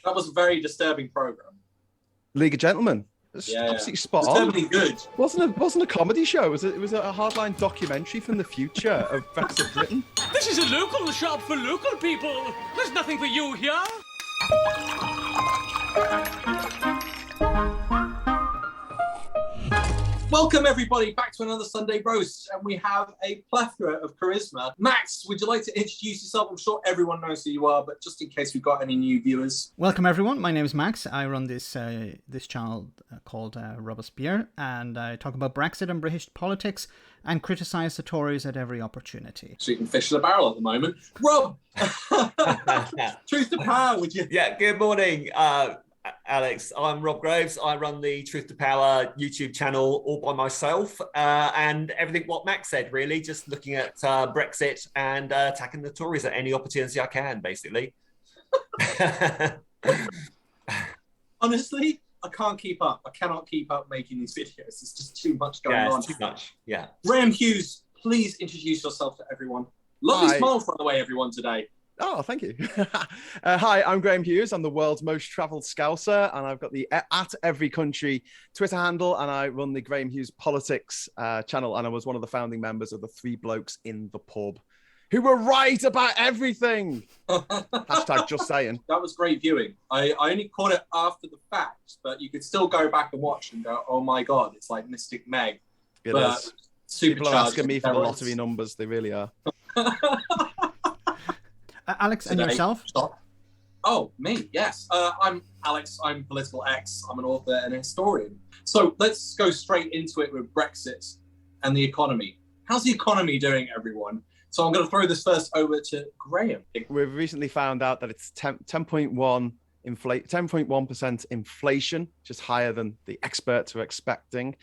That was a very disturbing program. League of Gentlemen. It's absolutely spot on. Disturbingly good. Wasn't a comedy show. It was a hardline documentary from the future of Brexit Britain. This is a local shop for local people. There's nothing for you here. Welcome everybody back to another Sunday roast, and we have a plethora of charisma. Max, would you like to introduce yourself? I'm sure everyone knows who you are, but just in case we've got any new viewers. Welcome everyone. My name is Max. I run this channel called Robespierre, and I talk about Brexit and British politics and criticise the Tories at every opportunity. Shooting fish in a barrel at the moment. Rob, truth to power, would you? Yeah. Good morning. Alex, I'm Rob Groves. I run the Truth to Power YouTube channel all by myself, and everything what Max said, really, just looking at Brexit and attacking the Tories at any opportunity I can, basically. Honestly, I can't keep up. I cannot keep up making these videos. It's just too much going on. Too much, yeah. Graham Hughes, please introduce yourself to everyone. Lovely smile, by the way, everyone, today. Oh, thank you. Hi, I'm Graham Hughes. I'm the world's most travelled Scouser, and I've got the at every country Twitter handle, and I run the Graham Hughes Politics channel, and I was one of the founding members of the Three Blokes in the Pub, who were right about everything. Hashtag just saying. That was great viewing. I only caught it after the fact, but you could still go back and watch and go, oh my God, it's like Mystic Meg. It is. People are asking me for the lottery numbers. They really are. Alex, and yourself? Oh, me, yes. I'm Alex. I'm Political X. I'm an author and a historian. So let's go straight into it with Brexit and the economy. How's the economy doing, everyone? So I'm going to throw this first over to Graham. We've recently found out that it's 10.1% inflation, just higher than the experts were expecting.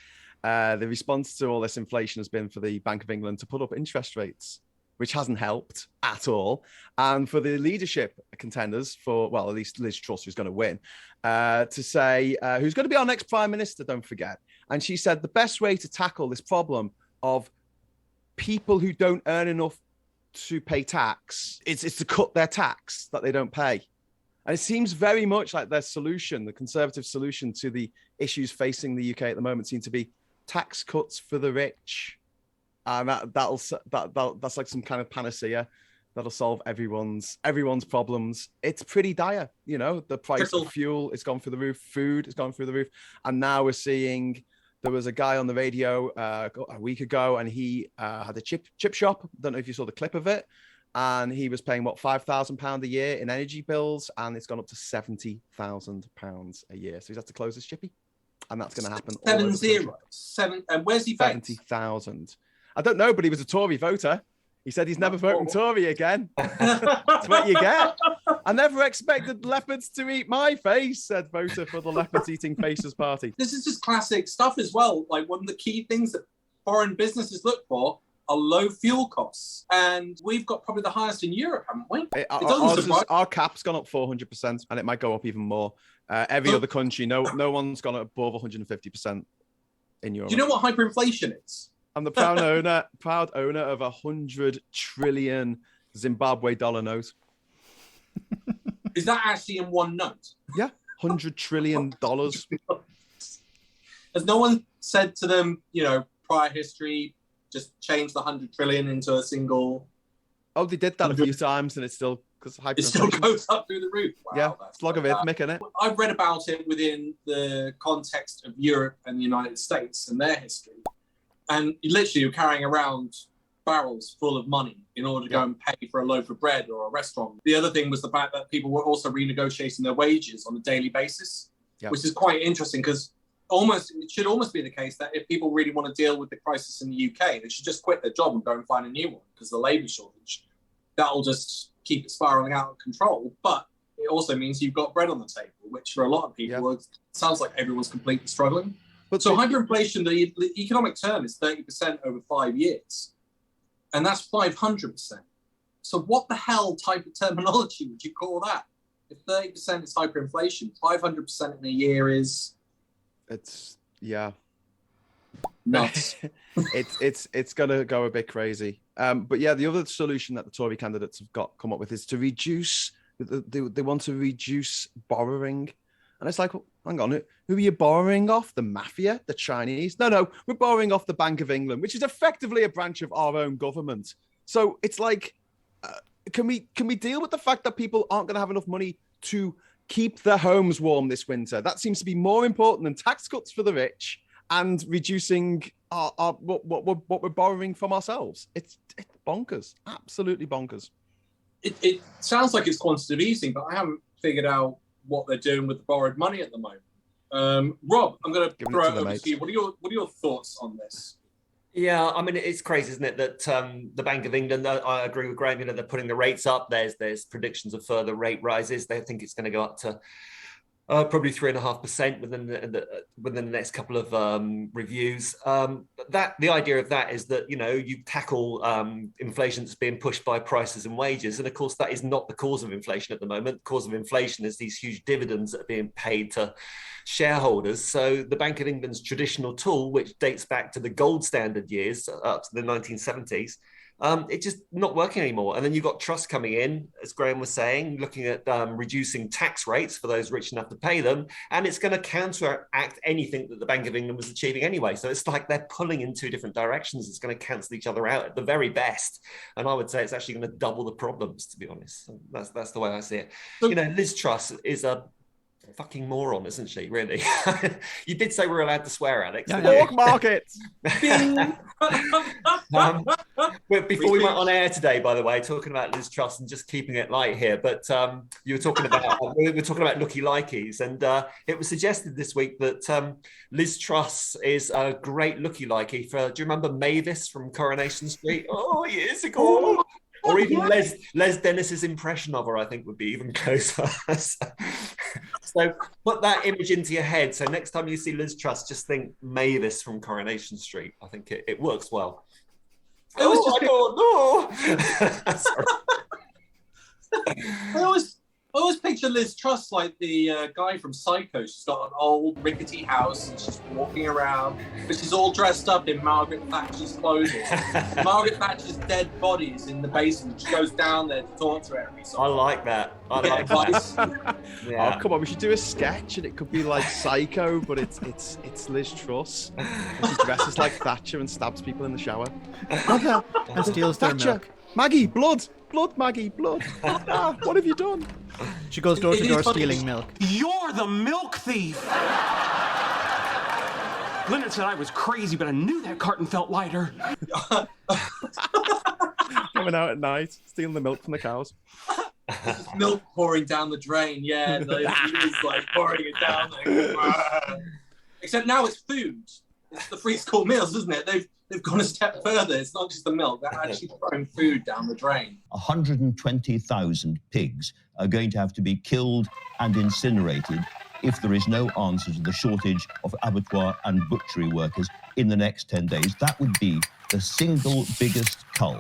The response to all this inflation has been for the Bank of England to put up interest rates, which hasn't helped at all. And for the leadership contenders, at least Liz Truss, who's going to win, to say who's going to be our next prime minister, don't forget. And she said the best way to tackle this problem of people who don't earn enough to pay tax is to cut their tax that they don't pay. And it seems very much like their solution, the Conservative solution to the issues facing the UK at the moment, seem to be tax cuts for the rich. And that's like some kind of panacea that'll solve everyone's problems. It's pretty dire, you know. The price of fuel has gone through the roof, food has gone through the roof, and now we're seeing. There was a guy on the radio a week ago, and he had a chip shop. Don't know if you saw the clip of it, and he was paying £5,000 a year in energy bills, and it's gone up to £70,000 a year. So he's had to close his chippy, and that's going to happen. 7-0. And where's he voting? 70,000. I don't know, but he was a Tory voter. He said he's never voting Tory again. That's what you get. I never expected leopards to eat my face, said voter for the Leopards Eating Faces Party. This is just classic stuff as well. Like, one of the key things that foreign businesses look for are low fuel costs. And we've got probably the highest in Europe, haven't we? Our cap's gone up 400%, and it might go up even more. Every other country, no one's gone above 150% in Europe. Do you know what hyperinflation is? I'm the proud owner of 100 trillion Zimbabwe dollar note. Is that actually in one note? Yeah, $100 trillion. Has no one said to them, prior history, just change the 100 trillion into a single? Oh, they did that a few times, and it still goes up through the roof. Wow, yeah, it's logarithmic, isn't it? I've read about it within the context of Europe and the United States and their history. And you're carrying around barrels full of money in order to go and pay for a loaf of bread or a restaurant. The other thing was the fact that people were also renegotiating their wages on a daily basis, which is quite interesting because it should almost be the case that if people really want to deal with the crisis in the UK, they should just quit their job and go and find a new one because the labour shortage, that'll just keep it spiralling out of control. But it also means you've got bread on the table, which for a lot of people, it sounds like everyone's completely struggling. So hyperinflation, the economic term is 30% over 5 years, and that's 500%. So what the hell type of terminology would you call that? If 30% is hyperinflation, 500% in a year is... It's nuts. it's going to go a bit crazy. But the other solution that the Tory candidates have come up with is to reduce they want to reduce borrowing. And it's like, well, hang on, who are you borrowing off? The mafia? The Chinese? No, we're borrowing off the Bank of England, which is effectively a branch of our own government. So it's like, can we deal with the fact that people aren't going to have enough money to keep their homes warm this winter? That seems to be more important than tax cuts for the rich and reducing what we're borrowing from ourselves. It's bonkers, absolutely bonkers. It sounds like it's quantitative easing, but I haven't figured out what they're doing with the borrowed money at the moment. Rob, I'm going to throw it over to you. What are your thoughts on this? Yeah, I mean, it's crazy, isn't it, that the Bank of England, I agree with Graham, they're putting the rates up. There's predictions of further rate rises. They think it's going to go up to probably 3.5% within the next couple of reviews. The idea of that is that, you tackle inflation that's being pushed by prices and wages. And of course, that is not the cause of inflation at the moment. The cause of inflation is these huge dividends that are being paid to shareholders. So the Bank of England's traditional tool, which dates back to the gold standard years, up to the 1970s, it's just not working anymore. And then you've got trusts coming in, as Graham was saying, looking at reducing tax rates for those rich enough to pay them. And it's going to counteract anything that the Bank of England was achieving anyway. So it's like they're pulling in two different directions. It's going to cancel each other out at the very best. And I would say it's actually going to double the problems, to be honest. That's the way I see it. So, Liz Truss is a fucking moron, isn't she, really? You did say we're allowed to swear, Alex. Pork market. Before we went on air today, by the way, talking about Liz Truss and just keeping it light here, but we were talking about looky-likeys, and it was suggested this week that Liz Truss is a great looky-likey for, do you remember Mavis from Coronation Street? Oh, years ago. Or even Les Dennis's impression of her, I think, would be even closer. So put that image into your head. So next time you see Liz Truss, just think Mavis from Coronation Street. I think it works well. I always picture Liz Truss like the guy from Psycho. She's got an old rickety house and she's walking around, but she's all dressed up in Margaret Thatcher's clothing. Margaret Thatcher's dead body is in the basement. She goes down there to talk to her every song. I like that. Yeah. Oh, come on, we should do a sketch and it could be like Psycho, but it's Liz Truss. And she dresses like Thatcher and stabs people in the shower. And steals their milk. Maggie, blood, Maggie, blood. What have you done? She goes door to door stealing milk. You're the milk thief! Leonard said I was crazy, but I knew that carton felt lighter. Coming out at night, stealing the milk from the cows. Milk pouring down the drain, yeah. It's like pouring it down there. Except now it's food. It's the free school meals, isn't it? They've gone a step further. It's not just the milk. They're actually throwing food down the drain. 120,000 pigs are going to have to be killed and incinerated if there is no answer to the shortage of abattoir and butchery workers in the next 10 days. That would be the single biggest cull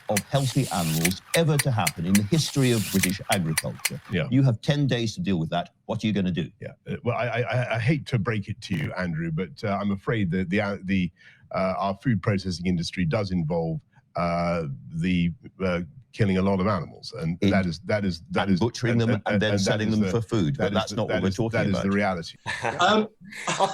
of healthy animals ever to happen in the history of British agriculture. Yeah. You have 10 days to deal with that. What are you going to do? Yeah. Well, I hate to break it to you, Andrew, but I'm afraid that our food processing industry does involve the killing a lot of animals, and that is butchering them and then selling them for food. But that's not what we're talking about. That is the reality. I've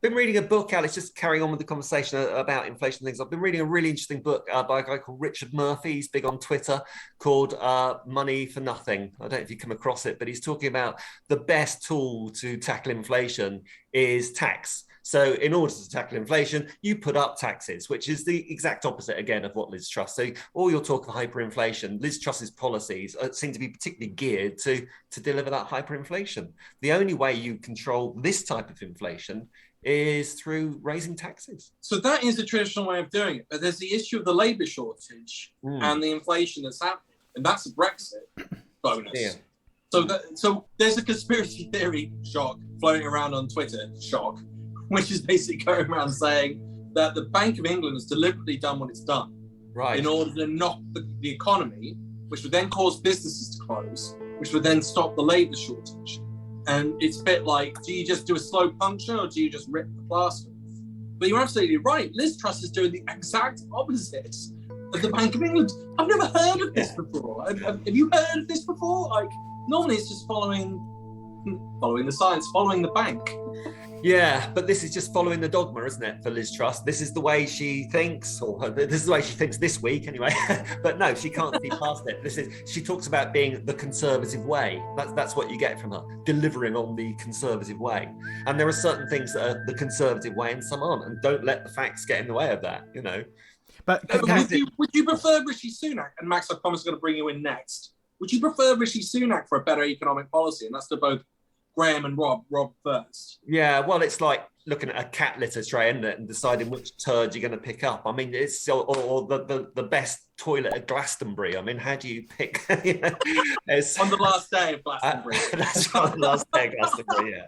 been reading a book, Alex. Just carrying on with the conversation about inflation things. I've been reading a really interesting book by a guy called Richard Murphy. He's big on Twitter, called Money for Nothing. I don't know if you come across it, but he's talking about the best tool to tackle inflation is tax. So in order to tackle inflation, you put up taxes, which is the exact opposite, again, of what Liz Truss. So all your talk of hyperinflation, Liz Truss's policies seem to be particularly geared to deliver that hyperinflation. The only way you control this type of inflation is through raising taxes. So that is the traditional way of doing it. But there's the issue of the labour shortage and the inflation that's happening. And that's a Brexit bonus. Yeah. So there's a conspiracy theory floating around on Twitter, which is basically going around saying that the Bank of England has deliberately done what it's done in order to knock the economy, which would then cause businesses to close, which would then stop the labour shortage. And it's a bit like, do you just do a slow puncture or do you just rip the plaster? But you're absolutely right. Liz Truss is doing the exact opposite. of the Bank of England. I've never heard of this before. Have you heard of this before? Like, normally it's just following the science, following the bank. Yeah, but this is just following the dogma, isn't it, for Liz Truss? This is the way she thinks, or this is the way she thinks this week, anyway. But no, she can't see past it. She talks about being the conservative way. That's what you get from her, delivering on the conservative way. And there are certain things that are the conservative way and some aren't. And don't let the facts get in the way of that, you know. But would you prefer Rishi Sunak? And Max, I promise I'm going to bring you in next. Would you prefer Rishi Sunak for a better economic policy? And that's to both Graham and Rob first. Yeah, well, it's like looking at a cat litter tray, isn't it, and deciding which turd you're going to pick up. I mean, it's or the best toilet at Glastonbury. I mean, how do you pick? You know, on the last day of Glastonbury. That's on the last day of Glastonbury.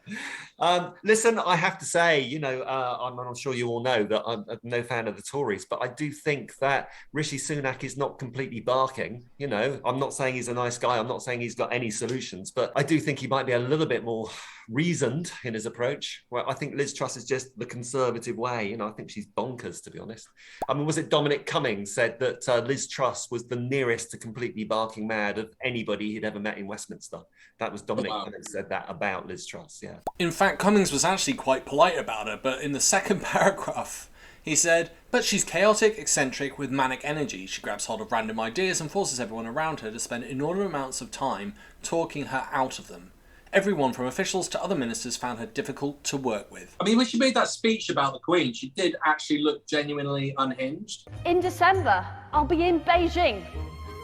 Yeah. Listen, I have to say, you know, I'm sure you all know that I'm no fan of the Tories, but I do think that Rishi Sunak is not completely barking. You know, I'm not saying he's a nice guy. I'm not saying he's got any solutions, but I do think he might be a little bit more reasoned in his approach. Well, I think Liz Truss is just the conservative way. You know, I think she's bonkers, to be honest. I mean, was it Dominic Cummings said that Liz Truss was the nearest to completely barking mad of anybody he'd ever met in Westminster? That was Dominic Cummings said that about Liz Truss, yeah. In fact, Cummings was actually quite polite about her, but in the second paragraph, he said, but she's chaotic, eccentric, with manic energy. She grabs hold of random ideas and forces everyone around her to spend inordinate amounts of time talking her out of them. Everyone from officials to other ministers found her difficult to work with. I mean, when she made that speech about the Queen, she did actually look genuinely unhinged. In December, I'll be in Beijing,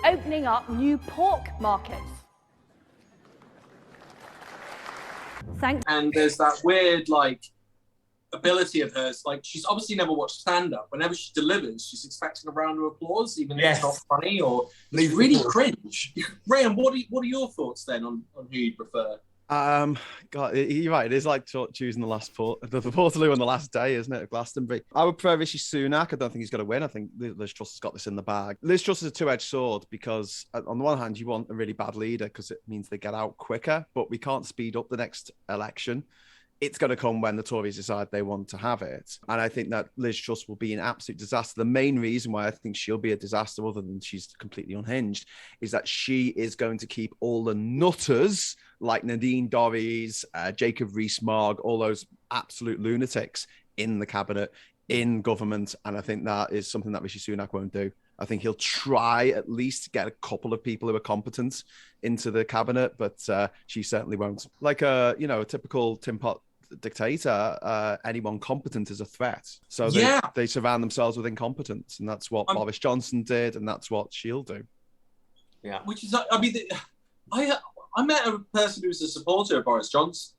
opening up new pork markets. Thanks. And there's that weird, like, ability of hers. Like, she's obviously never watched stand-up. Whenever she delivers, she's expecting a round of applause, even if it's not funny or it's really cringe. Graham, what are your thoughts then on who you prefer? God, you're right. It is like choosing the Portaloo on the last day, isn't it? At Glastonbury. I would prefer Rishi Sunak. I don't think he's going to win. I think Liz Truss has got this in the bag. Liz Truss is a two-edged sword because, on the one hand, you want a really bad leader because it means they get out quicker, but we can't speed up the next election. It's going to come when the Tories decide they want to have it. And I think that Liz Truss will be an absolute disaster. The main reason why I think she'll be a disaster, other than she's completely unhinged, is that she is going to keep all the nutters like Nadine Dorries, Jacob Rees-Mogg, all those absolute lunatics in the cabinet, in government. And I think that is something that Rishi Sunak won't do. I think he'll try at least to get a couple of people who are competent into the cabinet, but she certainly won't. Like a typical Tin Pot dictator, anyone competent is a threat. So they surround themselves with incompetence, and that's what Boris Johnson did, and that's what she'll do. Yeah, which is, I mean, I met a person who was a supporter of Boris Johnson,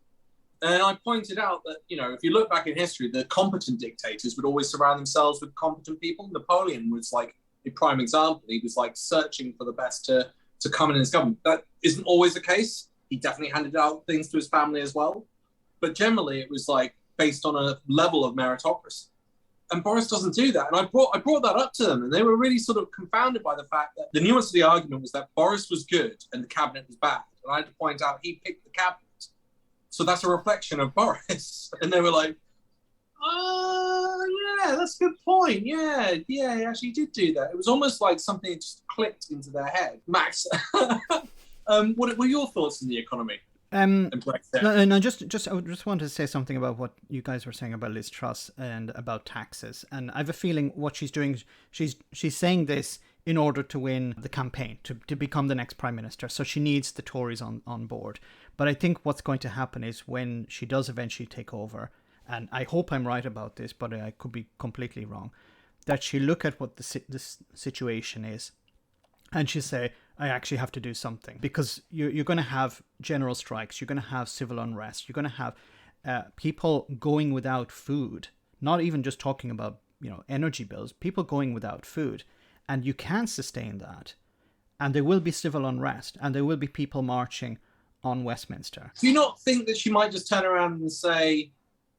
and I pointed out that, you know, if you look back in history, the competent dictators would always surround themselves with competent people. Napoleon was like a prime example. He was like searching for the best to come in his government. That isn't always the case. He definitely handed out things to his family as well. But generally it was like based on a level of meritocracy. And Boris doesn't do that. And I brought that up to them, and they were really sort of confounded by the fact that the nuance of the argument was that Boris was good and the cabinet was bad. And I had to point out he picked the cabinet. So that's a reflection of Boris. And they were like, yeah, that's a good point. Yeah, he actually did do that. It was almost like something just clicked into their head. Max, what were your thoughts on the economy? No, I just wanted to say something about what you guys were saying about Liz Truss and about taxes. And I have a feeling what she's doing, she's saying this in order to win the campaign, to become the next prime minister. So she needs the Tories on board. But I think what's going to happen is when she does eventually take over, and I hope I'm right about this, but I could be completely wrong, that she'll look at what this situation is and she'll say, I actually have to do something, because you're going to have general strikes, you're going to have civil unrest, you're going to have people going without food, not even just talking about, you know, energy bills, people going without food, and you can't sustain that. And there will be civil unrest, and there will be people marching on Westminster. Do you not think that she might just turn around and say,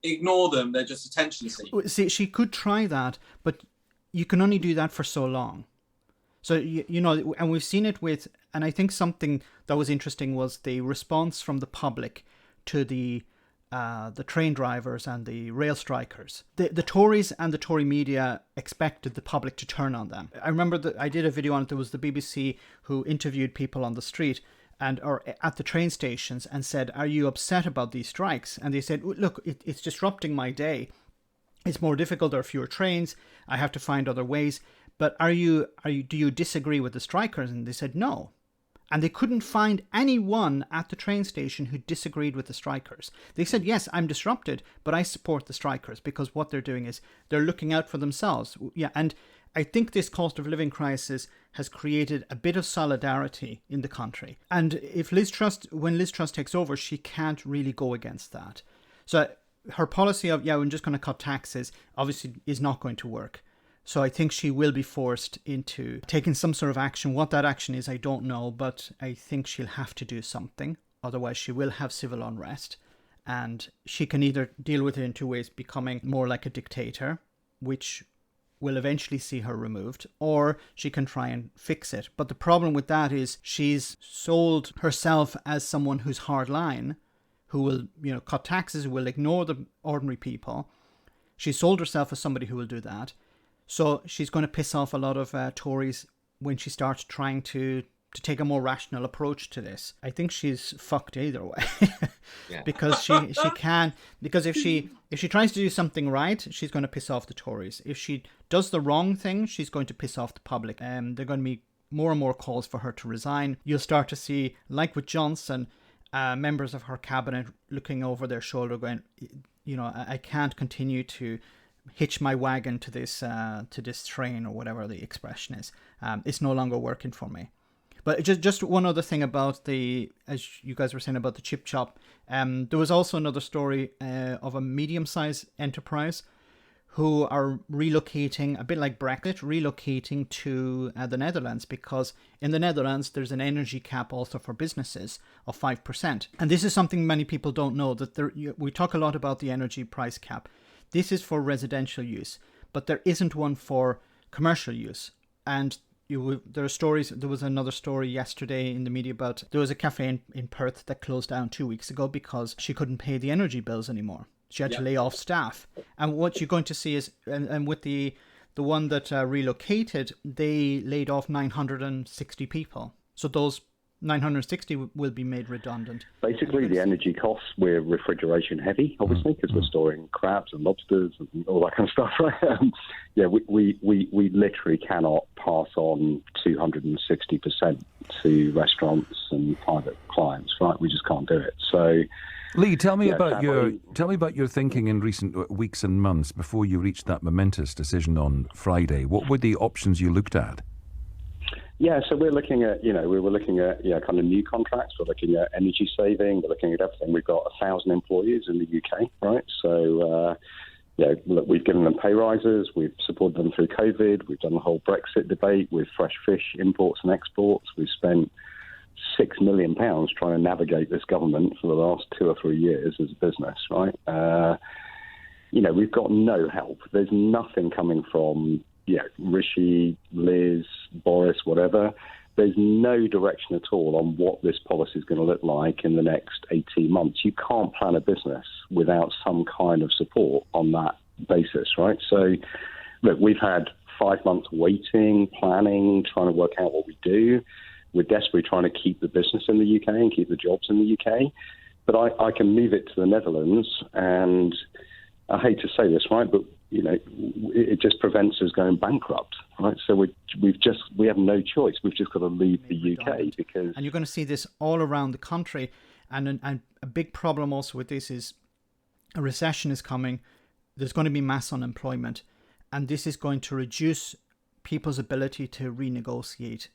ignore them, they're just attention seekers? See, she could try that, but you can only do that for so long. So, you know, and we've seen it with, and I think something that was interesting was the response from the public to the the train drivers and the rail strikers. The Tories and the Tory media expected the public to turn on them. I remember that I did a video on it. There was the BBC who interviewed people on the street or at the train stations and said, "Are you upset about these strikes?" And they said, "Look, it's disrupting my day. It's more difficult. There are fewer trains. I have to find other ways. But do you disagree with the strikers?" And they said no. And they couldn't find anyone at the train station who disagreed with the strikers. They said, "Yes, I'm disrupted, but I support the strikers because what they're doing is they're looking out for themselves." Yeah, and I think this cost of living crisis has created a bit of solidarity in the country. And if when Liz Truss takes over, she can't really go against that. So her policy of, I'm just going to cut taxes, obviously is not going to work. So I think she will be forced into taking some sort of action. What that action is, I don't know, but I think she'll have to do something. Otherwise, she will have civil unrest. And she can either deal with it in two ways, becoming more like a dictator, which will eventually see her removed, or she can try and fix it. But the problem with that is she's sold herself as someone who's hardline, who will, cut taxes, who will ignore the ordinary people. She sold herself as somebody who will do that. So she's going to piss off a lot of Tories when she starts trying to take a more rational approach to this. I think she's fucked either way. Yeah. Because she can, because if she tries to do something right, she's going to piss off the Tories. If she does the wrong thing, she's going to piss off the public. There are going to be more and more calls for her to resign. You'll start to see, like with Johnson, members of her cabinet looking over their shoulder going, I can't continue to hitch my wagon to this train, or whatever the expression is. It's no longer working for me. But just one other thing about as you guys were saying about the chip shop, there was also another story of a medium-sized enterprise who are relocating, a bit like Brexit, relocating to the Netherlands, because in the Netherlands there's an energy cap also for businesses of 5%. And this is something many people don't know, that we talk a lot about the energy price cap. This is for residential use, but there isn't one for commercial use. And there are stories. There was another story yesterday in the media about there was a cafe in Perth that closed down 2 weeks ago because she couldn't pay the energy bills anymore. She had to lay off staff. And what you're going to see is, and with the one that relocated, they laid off 960 people. So those 960 will be made redundant. Basically, the energy costs, we're refrigeration heavy, obviously, because we're storing crabs and lobsters and all that kind of stuff, right? We literally cannot pass on 260% to restaurants and private clients, right? We just can't do it. So, Lee, tell me about your thinking in recent weeks and months before you reached that momentous decision on Friday. What were the options you looked at? Yeah, so we're looking at, kind of new contracts. We're looking at energy saving. We're looking at everything. We've got 1,000 employees in the UK, right? So, look, we've given them pay rises. We've supported them through COVID. We've done the whole Brexit debate with fresh fish imports and exports. We've spent £6 million trying to navigate this government for the last 2 or 3 years as a business, right? We've got no help. There's nothing coming from Rishi, Liz, Boris, whatever. There's no direction at all on what this policy is going to look like in the next 18 months. You can't plan a business without some kind of support on that basis, right? So, look, we've had 5 months waiting, planning, trying to work out what we do. We're desperately trying to keep the business in the UK and keep the jobs in the UK. But I can move it to the Netherlands, and I hate to say this, right, but it just prevents us going bankrupt, right? So we have no choice. We've just got to leave the UK because... And you're going to see this all around the country. And a big problem also with this is a recession is coming. There's going to be mass unemployment. And this is going to reduce people's ability to renegotiate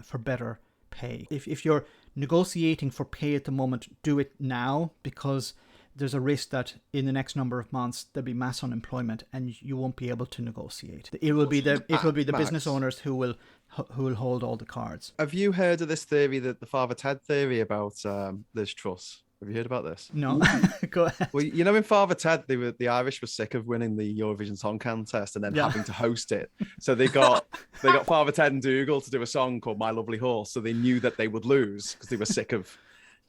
for better pay. If you're negotiating for pay at the moment, do it now, because there's a risk that in the next number of months there'll be mass unemployment and you won't be able to negotiate. It will be the business owners who will hold all the cards. Have you heard of this theory, that the Father Ted theory about Liz Truss? Have you heard about this? No. Go ahead. Well, in Father Ted, the Irish were sick of winning the Eurovision Song Contest and then having to host it. So they got Father Ted and Dougal to do a song called My Lovely Horse. So they knew that they would lose because they were sick of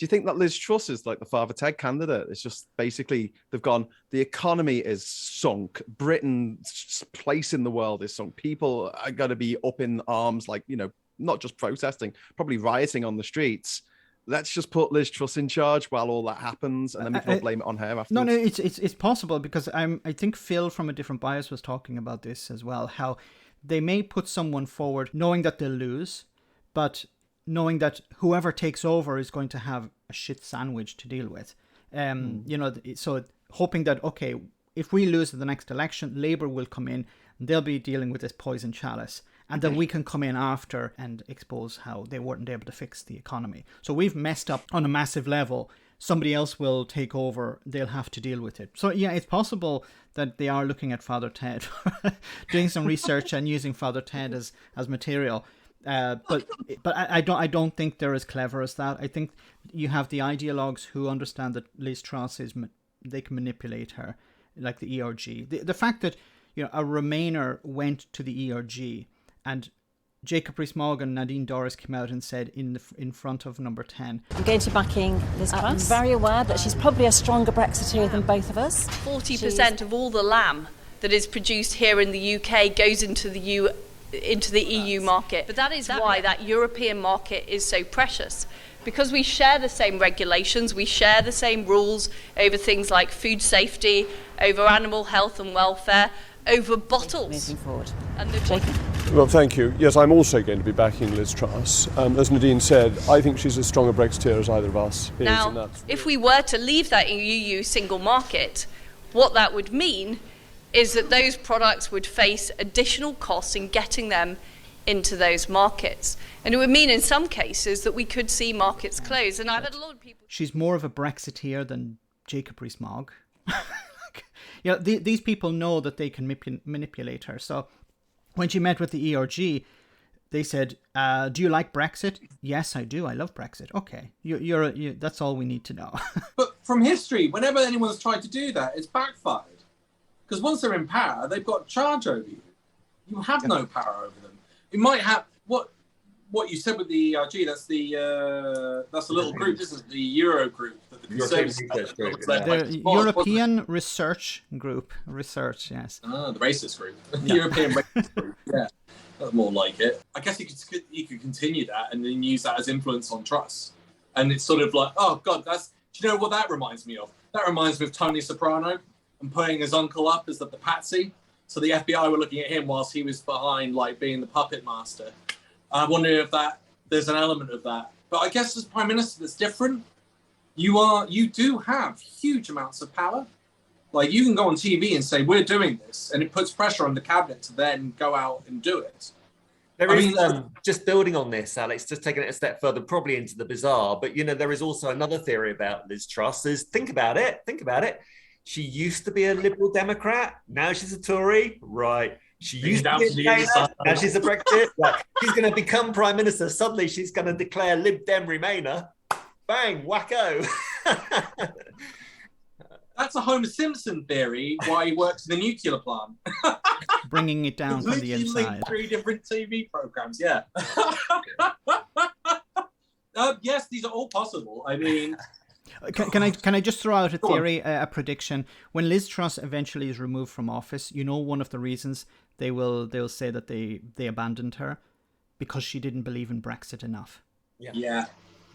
you think that Liz Truss is like the Father Ted candidate? It's just basically they've gone, the economy is sunk. Britain's place in the world is sunk. People are going to be up in arms, like, you know, not just protesting, probably rioting on the streets. Let's just put Liz Truss in charge while all that happens, and then we can all blame it on her afterwards. No, it's possible, because I think Phil from A Different Bias was talking about this as well, how they may put someone forward knowing that they'll lose, but knowing that whoever takes over is going to have a shit sandwich to deal with. You know, so hoping that, okay, if we lose the next election, Labour will come in and they'll be dealing with this poison chalice. And then we can come in after and expose how they weren't able to fix the economy. So we've messed up on a massive level. Somebody else will take over. They'll have to deal with it. So yeah, it's possible that they are looking at Father Ted, doing some research and using Father Ted as material. But I don't think they're as clever as that. I think you have the ideologues who understand that Liz Truss they can manipulate her, like the ERG. The fact that, you know, a Remainer went to the ERG. And Jacob Rees-Mogg and Nadine Dorries came out and said in front of Number 10, I'm going to be backing Liz Truss. I'm very aware that she's probably a stronger Brexiteer than both of us. 40% of all the lamb that is produced here in the UK goes into the EU market. But that is why that European market is so precious. Because we share the same regulations, we share the same rules over things like food safety, over animal health and welfare, over bottles. Moving forward. And Well, thank you. Yes, I'm also going to be backing Liz Truss. As Nadine said, I think she's as strong a Brexiteer as either of us is. Now, if we were to leave that EU single market, what that would mean is that those products would face additional costs in getting them into those markets. And it would mean in some cases that we could see markets close. And I've had a lot of people... She's more of a Brexiteer than Jacob Rees-Mogg. You know, these people know that they can manipulate her. So when she met with the ERG, they said, do you like Brexit? Yes, I do. I love Brexit. Okay, that's all we need to know. But from history, whenever anyone's tried to do that, it's backfired. Because once they're in power, they've got charge over you. You have no power over them. You might have... What you said with the ERG, that's a little group, isn't it? The Euro group. The European Research Group. Research, yes. Ah, the racist group. The European racist group, yeah. That's more like it. I guess you could continue that and then use that as influence on Truss. And it's sort of like, oh, God, do you know what that reminds me of? That reminds me of Tony Soprano and putting his uncle up as the patsy. So the FBI were looking at him whilst he was behind, like, being the puppet master. I wonder if there's an element of that. But I guess as Prime Minister, that's different. You do have huge amounts of power. Like, you can go on TV and say, we're doing this, and it puts pressure on the cabinet to then go out and do it. Just building on this, Alex, just taking it a step further, probably into the bizarre, but, you know, there is also another theory about Liz Truss is, think about it. She used to be a Liberal Democrat. Now she's a Tory. Right. She used to be a Remainer, now she's a Brexit. Right. She's going to become Prime Minister. Suddenly she's going to declare Lib Dem Remainer. Bang, wacko. That's a Homer Simpson theory, why he works in the nuclear plant. Bringing it down from the inside. 3 different TV programs, yeah. Yes, these are all possible. I mean... Can I just throw out a theory, a prediction? When Liz Truss eventually is removed from office, you know, one of the reasons they'll say that they abandoned her because she didn't believe in Brexit enough. Yeah.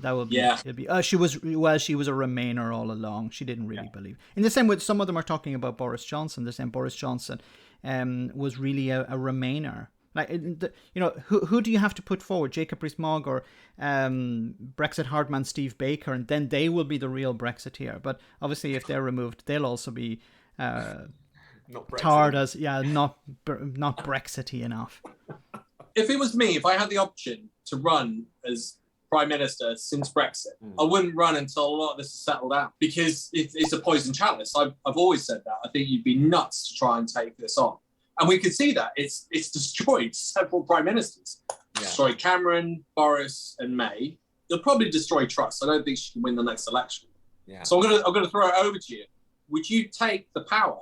That would be. Yeah. She was a Remainer all along. She didn't really believe. In the same way, some of them are talking about Boris Johnson. They're saying Boris Johnson was really a Remainer. Like, you know, who do you have to put forward? Jacob Rees-Mogg or Brexit hardman Steve Baker, and then they will be the real Brexiteer. But obviously, if they're removed, they'll also be tarred as not Brexity enough. If it was me, if I had the option to run as Prime Minister since Brexit, I wouldn't run until a lot of this is settled out because it's a poison chalice. I've always said that. I think you'd be nuts to try and take this on. And we could see that. It's destroyed several prime ministers. Yeah. Destroyed Cameron, Boris, and May. They'll probably destroy Truss. I don't think she can win the next election. Yeah. So I'm gonna throw it over to you. Would you take the power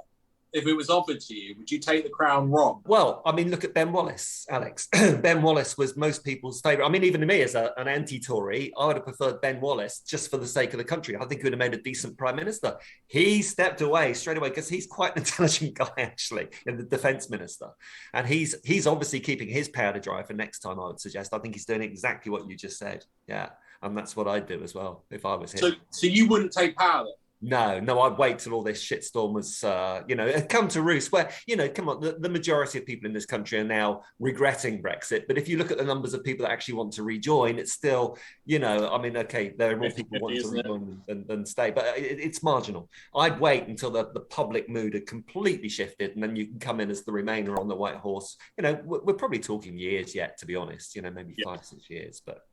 if it was offered to you, would you take the crown wrong? Well, I mean, look at Ben Wallace, Alex. Ben Wallace was most people's favourite. I mean, even to me as an anti-Tory, I would have preferred Ben Wallace just for the sake of the country. I think he would have made a decent Prime Minister. He stepped away straight away because he's quite an intelligent guy, actually, and the Defence Minister. And he's obviously keeping his powder dry for next time, I would suggest. I think he's doing exactly what you just said. Yeah. And that's what I'd do as well if I was him. So you wouldn't take power then? No, I'd wait till all this shitstorm was, come to roost where, come on, the majority of people in this country are now regretting Brexit. But if you look at the numbers of people that actually want to rejoin, it's still, okay, there are more people wanting to rejoin than stay, but it's marginal. I'd wait until the public mood had completely shifted, and then you can come in as the Remainer on the white horse. We're probably talking years yet, to be honest, maybe 5-6 years, but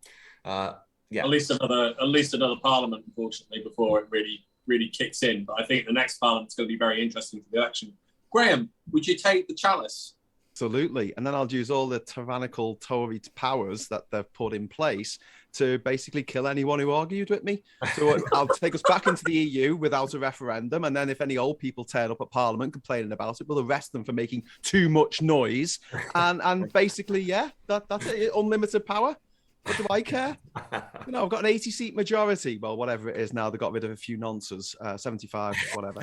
yeah. At least another parliament, unfortunately, before it really kicks in. But I think the next parliament's going to be very interesting for the election. Graham, would you take the chalice? Absolutely. And then I'll use all the tyrannical Tory powers that they've put in place to basically kill anyone who argued with me. So I'll take us back into the EU without a referendum. And then if any old people turn up at Parliament complaining about it, we'll arrest them for making too much noise. And basically, that's it. Unlimited power. What do I care? I've got an 80-seat majority. Well, whatever it is now, they got rid of a few nonsense, 75, whatever.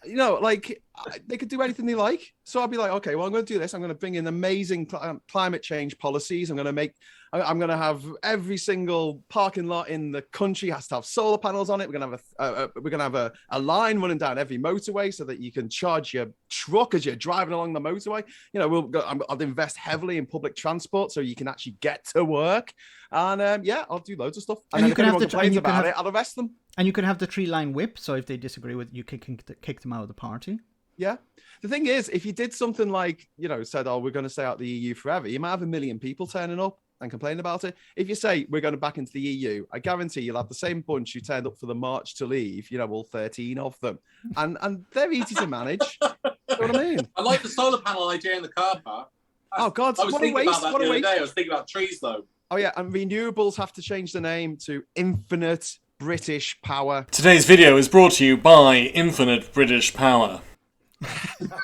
They could do anything they like. So I'd be like, okay, well, I'm going to do this. I'm going to bring in amazing climate change policies. I'm going to have every single parking lot in the country has to have solar panels on it. We're going to have a line running down every motorway so that you can charge your truck as you're driving along the motorway. I'll invest heavily in public transport so you can actually get to work. And I'll do loads of stuff. And then if anyone complains about it, I'll arrest them. And you can have the 3-line whip. So if they disagree with you, kick them out of the party. Yeah. The thing is, if you did something like, said, we're going to stay out of the EU forever, you might have 1 million people turning up and complaining about it. If you say we're going back into the EU, I guarantee you'll have the same bunch who turned up for the march to leave, all 13 of them. And they're easy to manage. You know what I mean? I like the solar panel idea in the car park. Oh, God. I was what thinking a waste. about that What the a other waste. day. I was thinking about trees, though. Oh, yeah. And renewables have to change the name to Infinite British Power. Today's video is brought to you by Infinite British Power.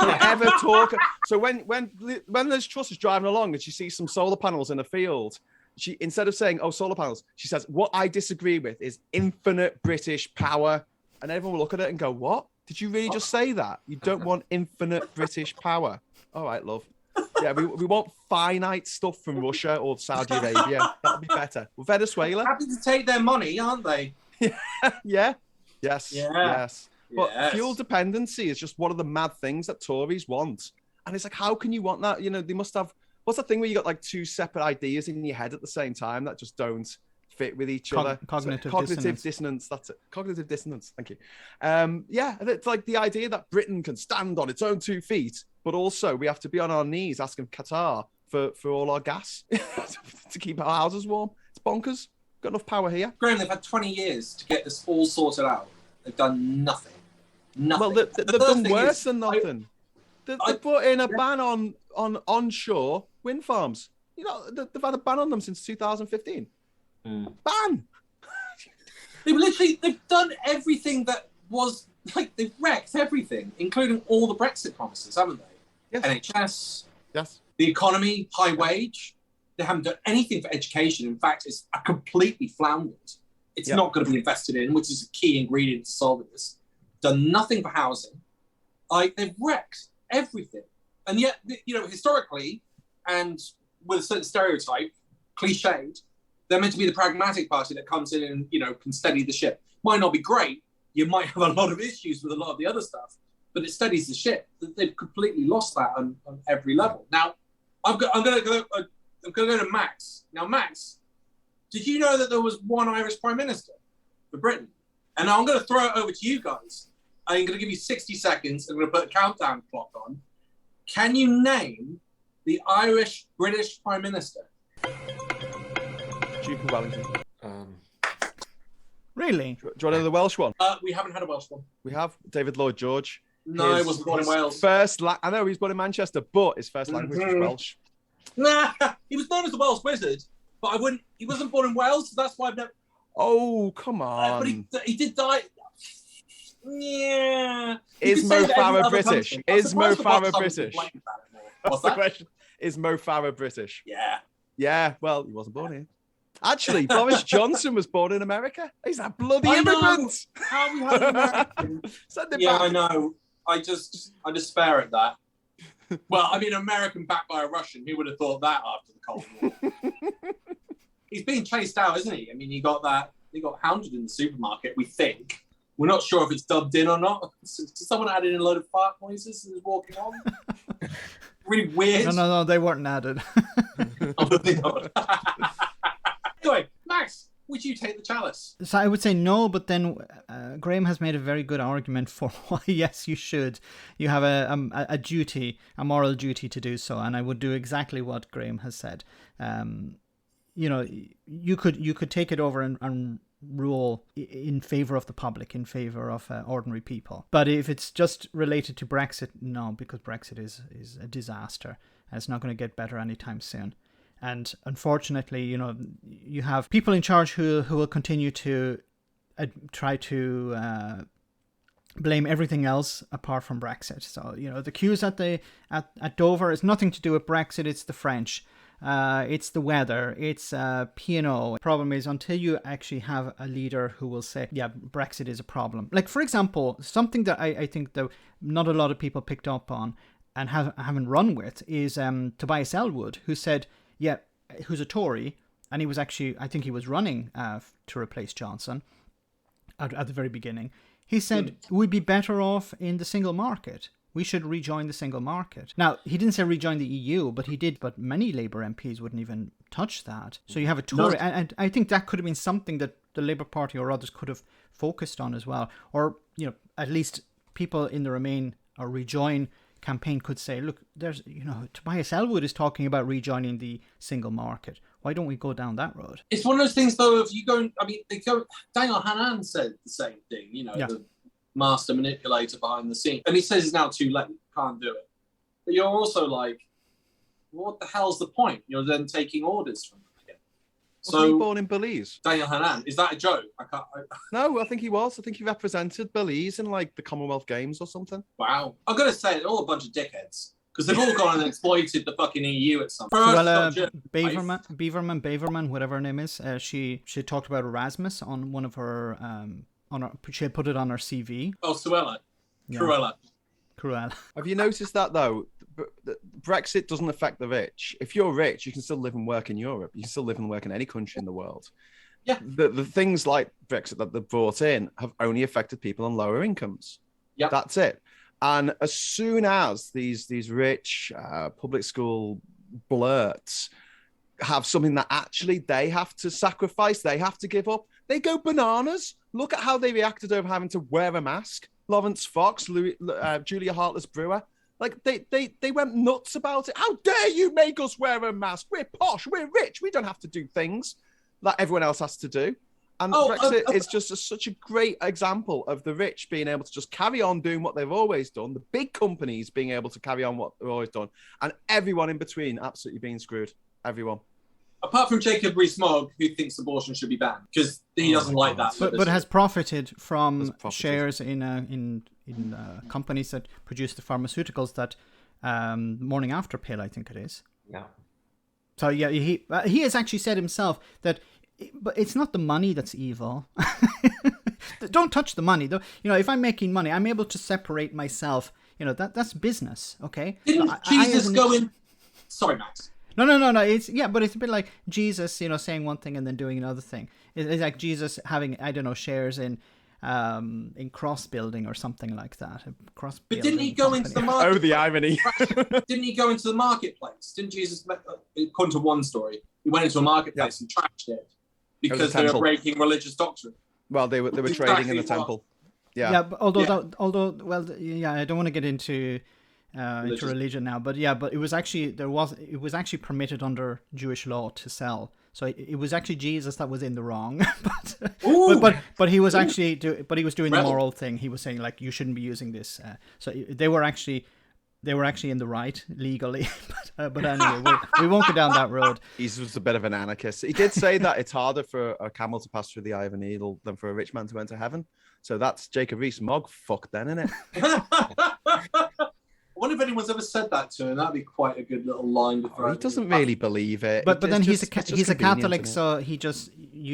Ever talk? So when Liz Truss is driving along and she sees some solar panels in a field, she, instead of saying, solar panels, she says, what I disagree with is infinite British power. And everyone will look at it and go, what? Did you really just say that? You don't want infinite British power. All right, love. Yeah, we want finite stuff from Russia or Saudi Arabia. That'll be better. Well, Venezuela. Happy to take their money, aren't they? Yeah. Yes. Yeah. Yes. But Yes. fuel dependency is just one of the mad things that Tories want. And it's like, how can you want that? They must have, what's that thing where you got like two separate ideas in your head at the same time that just don't fit with each other? Cognitive dissonance. That's it. Cognitive dissonance. Thank you. It's like the idea that Britain can stand on its own 2 feet, but also we have to be on our knees asking Qatar for all our gas to keep our houses warm. It's bonkers. Got enough power here. Graham, they've had 20 years to get this all sorted out. They've done nothing. Well, they've done worse than nothing. They put in a ban on onshore wind farms. They've had a ban on them since 2015. Ban! They've done everything that was, they've wrecked everything, including all the Brexit promises, haven't they? Yes. NHS. Yes. The economy, high wage. They haven't done anything for education. In fact, it's completely floundered. It's not going to be invested in, which is a key ingredient to solving this. Done nothing for housing. They've wrecked everything. And yet, historically, and with a certain stereotype, cliched, they're meant to be the pragmatic party that comes in and, can steady the ship. Might not be great. You might have a lot of issues with a lot of the other stuff, but it steadies the ship. They've completely lost that on every level. Now, I'm going to go to Max. Now, Max, did you know that there was one Irish Prime Minister for Britain? And I'm going to throw it over to you guys. I'm going to give you 60 seconds. I'm going to put a countdown clock on. Can you name the Irish British Prime Minister? Duke of Wellington. Really? Do you want to know the Welsh one? We haven't had a Welsh one. We have David Lloyd George. No, he wasn't born in Wales. I know he's born in Manchester, but his first language was Welsh. Nah, he was known as the Welsh Wizard, but he wasn't born in Wales, so that's why I've never... Oh, come on. But he did die... Yeah. Is Mo Farah British? Is Mo Farah British? What's the question? Is Mo Farah British? Yeah. Yeah, well, he wasn't born here. Actually, Boris Johnson was born in America. He's a bloody immigrant. How we have American? Send him Yeah, back. I know. I despair at that. Well, I mean, American backed by a Russian. Who would have thought that after the Cold War? He's being chased out, isn't he? I mean, he got hounded in the supermarket, we think. We're not sure if it's dubbed in or not. Someone added in a load of fart noises and was walking on. Really weird. No, they weren't added. Oh, they not. Anyway, Max, would you take the chalice? So I would say no, but then Graham has made a very good argument for why, yes, you should. You have a duty, a moral duty to do so, and I would do exactly what Graham has said. You know, you could take it over and rule in favor of the public, in favor of ordinary people. But if it's just related to Brexit, no, because Brexit is a disaster, and it's not going to get better anytime soon. And unfortunately, you know, you have people in charge who will continue to try to blame everything else apart from Brexit. So, you know, the queues at Dover is nothing to do with Brexit. It's the French. It's the weather. It's P&O. The problem is until you actually have a leader who will say, yeah, Brexit is a problem. Like, for example, something that I think that not a lot of people picked up on and haven't run with is Tobias Ellwood, who said, yeah, who's a Tory, and he was actually, I think he was running to replace Johnson at the very beginning. He said, we'd be better off in the single market. We should rejoin the single market. Now, he didn't say rejoin the EU, but he did. But many Labour MPs wouldn't even touch that. So you have a Tory, and I think that could have been something that the Labour Party or others could have focused on as well. Or, you know, at least people in the Remain or Rejoin campaign could say, look, there's, you know, Tobias Ellwood is talking about rejoining the single market. Why don't we go down that road? It's one of those things, though, if you go, I mean, Daniel Hannan said the same thing, you know, the master manipulator behind the scene. And he says it's now too late, can't do it. But you're also like, what the hell's the point? You're then taking orders from them again. So, was he born in Belize? Daniel Hannan, is that a joke? No, I think he was. I think he represented Belize in like the Commonwealth Games or something. Wow. I'm going to say they're all a bunch of dickheads. Because they've all gone and exploited the fucking EU at some point. Well, Beverman, whatever her name is, she talked about Erasmus on one of her, she had put it on her CV. Oh, Suella. Yeah. Cruella. Have you noticed that, though? Brexit doesn't affect the rich. If you're rich, you can still live and work in Europe. You can still live and work in any country in the world. Yeah. The things like Brexit that they've brought in have only affected people on lower incomes. Yeah. That's it. And as soon as these rich public school blurts have something that actually they have to sacrifice, they have to give up, they go bananas. Look at how they reacted over having to wear a mask. Lawrence Fox, Julia Hartless-Brewer, like they went nuts about it. How dare you make us wear a mask? We're posh, we're rich, we don't have to do things that everyone else has to do. And Brexit is just such a great example of the rich being able to just carry on doing what they've always done, the big companies being able to carry on what they've always done, and everyone in between absolutely being screwed. Everyone. Apart from Jacob Rees-Mogg, who thinks abortion should be banned, because he doesn't like that. But has profited from shares in companies that produce the pharmaceuticals that Morning After pill, I think it is. Yeah. So yeah, he has actually said himself that. But it's not the money that's evil. Don't touch the money. You know, if I'm making money, I'm able to separate myself. You know, that's business, okay? Didn't Jesus go in? Sorry, Max. No. It's but it's a bit like Jesus, you know, saying one thing and then doing another thing. It's like Jesus having, I don't know, shares in cross building or something like that. But didn't he go into the market? Oh, the irony! Didn't he go into the marketplace? Didn't Jesus? According to one story, he went into a marketplace and trashed it. Because they were breaking religious doctrine. Well, they were trading in the temple. Yeah. Yeah, but although I don't want to get into religion now, but it was actually permitted under Jewish law to sell. So it was actually Jesus that was in the wrong, but he was actually doing the moral thing. He was saying like you shouldn't be using this. So they were actually in the right legally, but anyway, we won't go down that road. He's just a bit of an anarchist. He did say that it's harder for a camel to pass through the eye of a needle than for a rich man to enter heaven. So that's Jacob Rees-Mogg fucked then, isn't it? I wonder if anyone's ever said that to him. That'd be quite a good little line to throw. He doesn't really believe it. But then he's a Catholic, isn't it? so you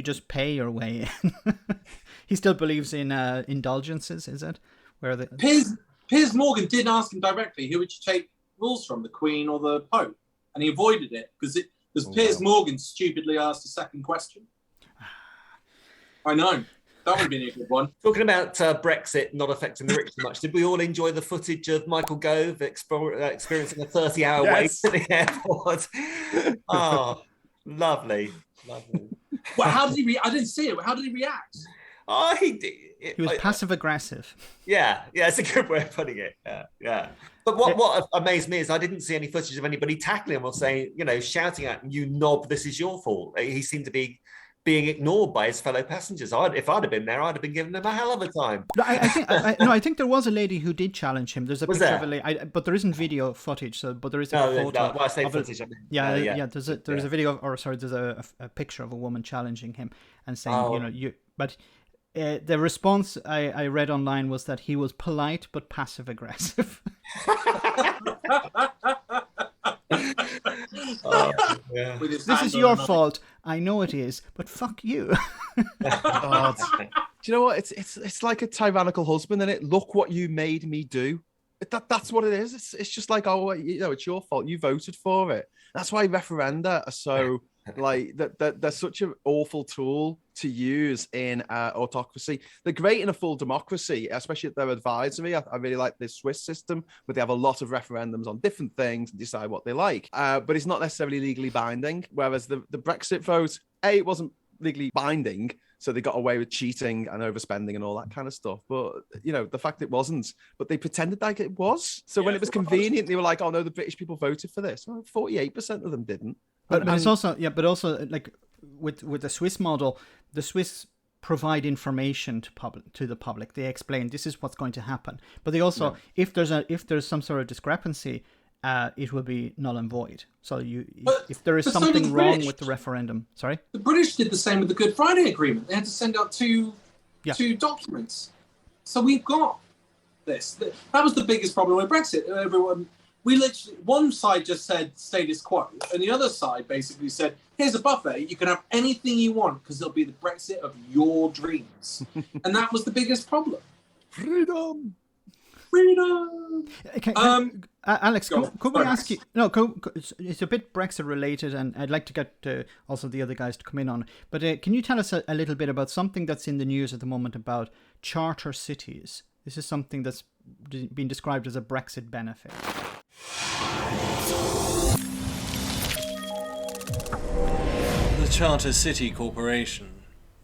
just pay your way in. He still believes in indulgences, is it? Piers Morgan did ask him directly, who would you take rules from, the Queen or the Pope? And he avoided it because Piers Morgan stupidly asked a second question. I know. That would have been a good one. Talking about Brexit not affecting the rich too much, did we all enjoy the footage of Michael Gove experiencing a 30-hour wait at the airport? Oh, lovely. Well, how did he I didn't see it. How did he react? Oh, he was passive-aggressive. Yeah, it's a good way of putting it. Yeah. But what amazed me is I didn't see any footage of anybody tackling him or saying, shouting at him, "You knob, this is your fault." He seemed to be being ignored by his fellow passengers. If I'd have been there, I'd have been giving him a hell of a time. No, I think there was a lady who did challenge him. There's a picture of a lady, but there isn't video footage. But there is a photo. No, when I say footage, I mean, There's a video, there's a picture of a woman challenging him and saying, But the response I read online was that he was polite but passive aggressive. This is your fault. I know it is, but fuck you. God. Do you know what? It's like a tyrannical husband, and look what you made me do. That's what it is. It's just like, it's your fault. You voted for it. That's why referenda are so they're such an awful tool to use in autocracy. They're great in a full democracy, especially at their advisory. I really like this Swiss system where they have a lot of referendums on different things and decide what they like. But it's not necessarily legally binding. Whereas the Brexit vote, it wasn't legally binding, so they got away with cheating and overspending and all that kind of stuff. But, the fact it wasn't, but they pretended like it was. So when it was convenient, they were like, oh no, the British people voted for this. Well, 48% of them didn't. But it's also, like with the Swiss model, the Swiss provide information to the public. They explain this is what's going to happen. But they also, if there's some sort of discrepancy, it will be null and void. So if there is something wrong with the referendum, sorry, the British did the same with the Good Friday Agreement. They had to send out two documents. So we've got this. That was the biggest problem with Brexit. One side just said status quo, and the other side basically said, here's a buffet, you can have anything you want because it'll be the Brexit of your dreams. And that was the biggest problem. Freedom! Alex, could we ask you? No, it's a bit Brexit related, and I'd like to get also the other guys to come in on it. But can you tell us a little bit about something that's in the news at the moment about charter cities? This is something that's been described as a Brexit benefit. The Charter City Corporation,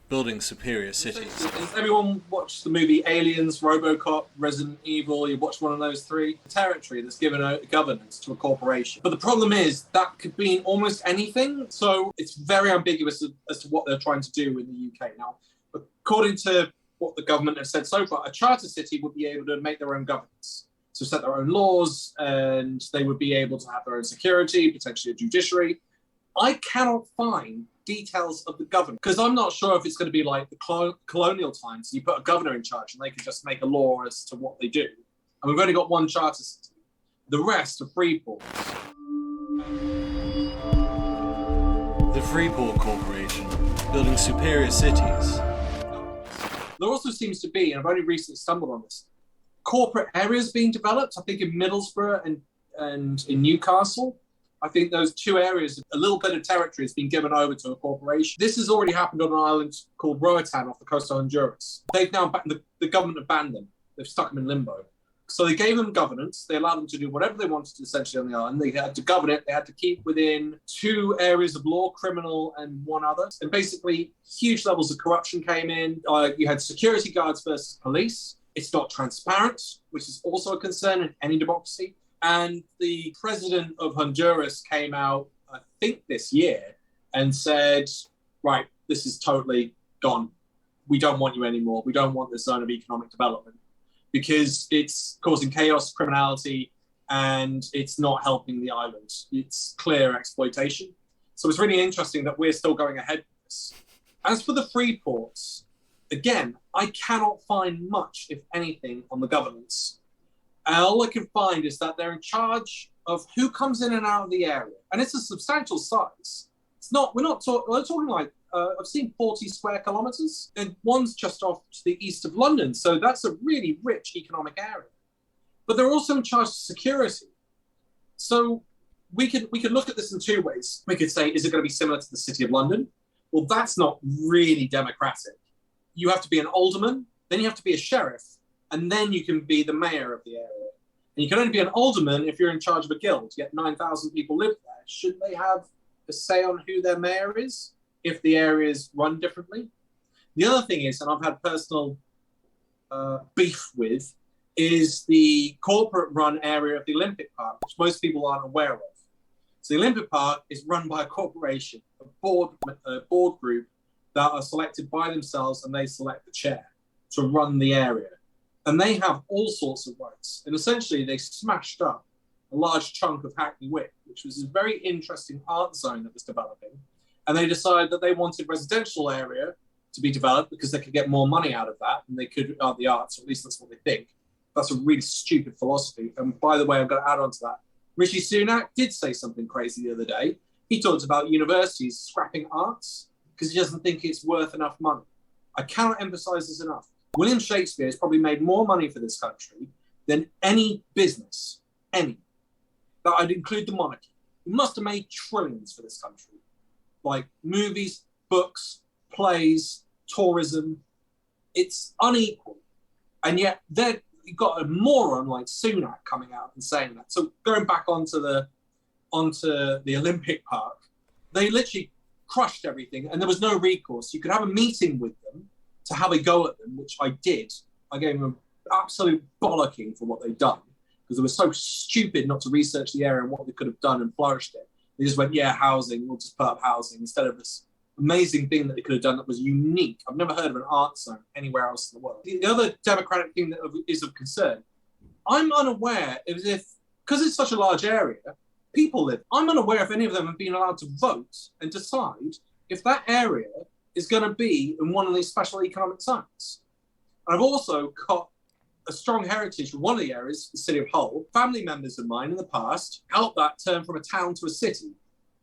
building superior cities. Has everyone watched the movie Aliens, RoboCop, Resident Evil? You watched one of those three? A territory that's given a governance to a corporation. But the problem is that could mean almost anything. So it's very ambiguous as to what they're trying to do in the UK now. According to what the government has said so far, a charter city would be able to make their own governance. To set their own laws, and they would be able to have their own security, potentially a judiciary. I cannot find details of the government because I'm not sure if it's going to be like the colonial times. You put a governor in charge and they can just make a law as to what they do. And we've only got one charter city. The rest are freeports. The Freeport Corporation, building superior cities. There also seems to be, and I've only recently stumbled on this, corporate areas being developed. I think in Middlesbrough and in Newcastle. I think those two areas, a little bit of territory has been given over to a corporation. This has already happened on an island called Roatan off the coast of Honduras. They've now, the government have banned them. They've stuck them in limbo. So they gave them governance. They allowed them to do whatever they wanted to essentially on the island. They had to govern it. They had to keep within two areas of law, criminal and one other. And basically huge levels of corruption came in. You had security guards versus police. It's not transparent, which is also a concern in any democracy. And the president of Honduras came out, I think this year, and said, right, this is totally gone. We don't want you anymore. We don't want this zone of economic development because it's causing chaos, criminality, and it's not helping the island. It's clear exploitation. So it's really interesting that we're still going ahead with this. As for the free ports, again, I cannot find much, if anything, on the governance. All I can find is that they're in charge of who comes in and out of the area, and it's a substantial size. It's not. We're talking like I've seen 40 square kilometres, and one's just off to the east of London, so that's a really rich economic area. But they're also in charge of security. So we could look at this in two ways. We could say, is it going to be similar to the City of London? Well, that's not really democratic. You have to be an alderman, then you have to be a sheriff, and then you can be the mayor of the area. And you can only be an alderman if you're in charge of a guild. Yet 9,000 people live there. Should they have a say on who their mayor is if the area is run differently? The other thing is, and I've had personal beef with, is the corporate-run area of the Olympic Park, which most people aren't aware of. So the Olympic Park is run by a corporation, a board group that are selected by themselves, and they select the chair to run the area. And they have all sorts of rights. And essentially, they smashed up a large chunk of Hackney Wick, which was a very interesting art zone that was developing. And they decided that they wanted residential area to be developed because they could get more money out of that than they could out of the arts, or at least that's what they think. That's a really stupid philosophy. And by the way, I'm going to add on to that. Rishi Sunak did say something crazy the other day. He talked about universities scrapping arts because he doesn't think it's worth enough money. I cannot emphasize this enough. William Shakespeare has probably made more money for this country than any business, any. That I'd include the monarchy. He must have made trillions for this country. Like movies, books, plays, tourism. It's unequal. And yet you've got a moron like Sunak coming out and saying that. So going back onto the Olympic Park, they literally crushed everything and there was no recourse. You could have a meeting with them to have a go at them, which I did. I gave them an absolute bollocking for what they'd done because they were so stupid not to research the area and what they could have done and flourished it. They just went, yeah, housing, we'll just put up housing instead of this amazing thing that they could have done that was unique. I've never heard of an art zone anywhere else in the world. The other democratic thing that is of concern, I'm unaware if because it's such a large area, people live. I'm unaware if any of them have been allowed to vote and decide if that area is going to be in one of these special economic zones. And I've also got a strong heritage from one of the areas, the city of Hull. Family members of mine in the past helped that turn from a town to a city.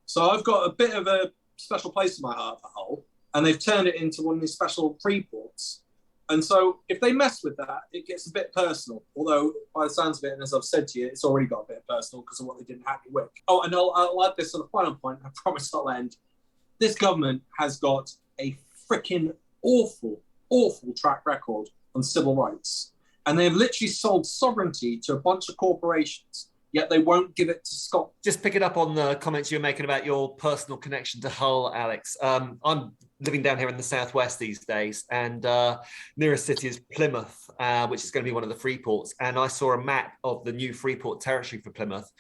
So I've got a bit of a special place in my heart for Hull, and they've turned it into one of these special freeports. And so if they mess with that, it gets a bit personal. Although, by the sounds of it, and as I've said to you, it's already got a bit personal because of what they did in Hackney Wick. Oh, and I'll add this on the final point. I promise I'll end. This government has got a freaking awful, awful track record on civil rights. And they've literally sold sovereignty to a bunch of corporations, yet they won't give it to Scotland. Just picking up on the comments you're making about your personal connection to Hull, Alex. I'm living down here in the southwest these days, and nearest city is Plymouth, which is going to be one of the freeports. And I saw a map of the new freeport territory for Plymouth,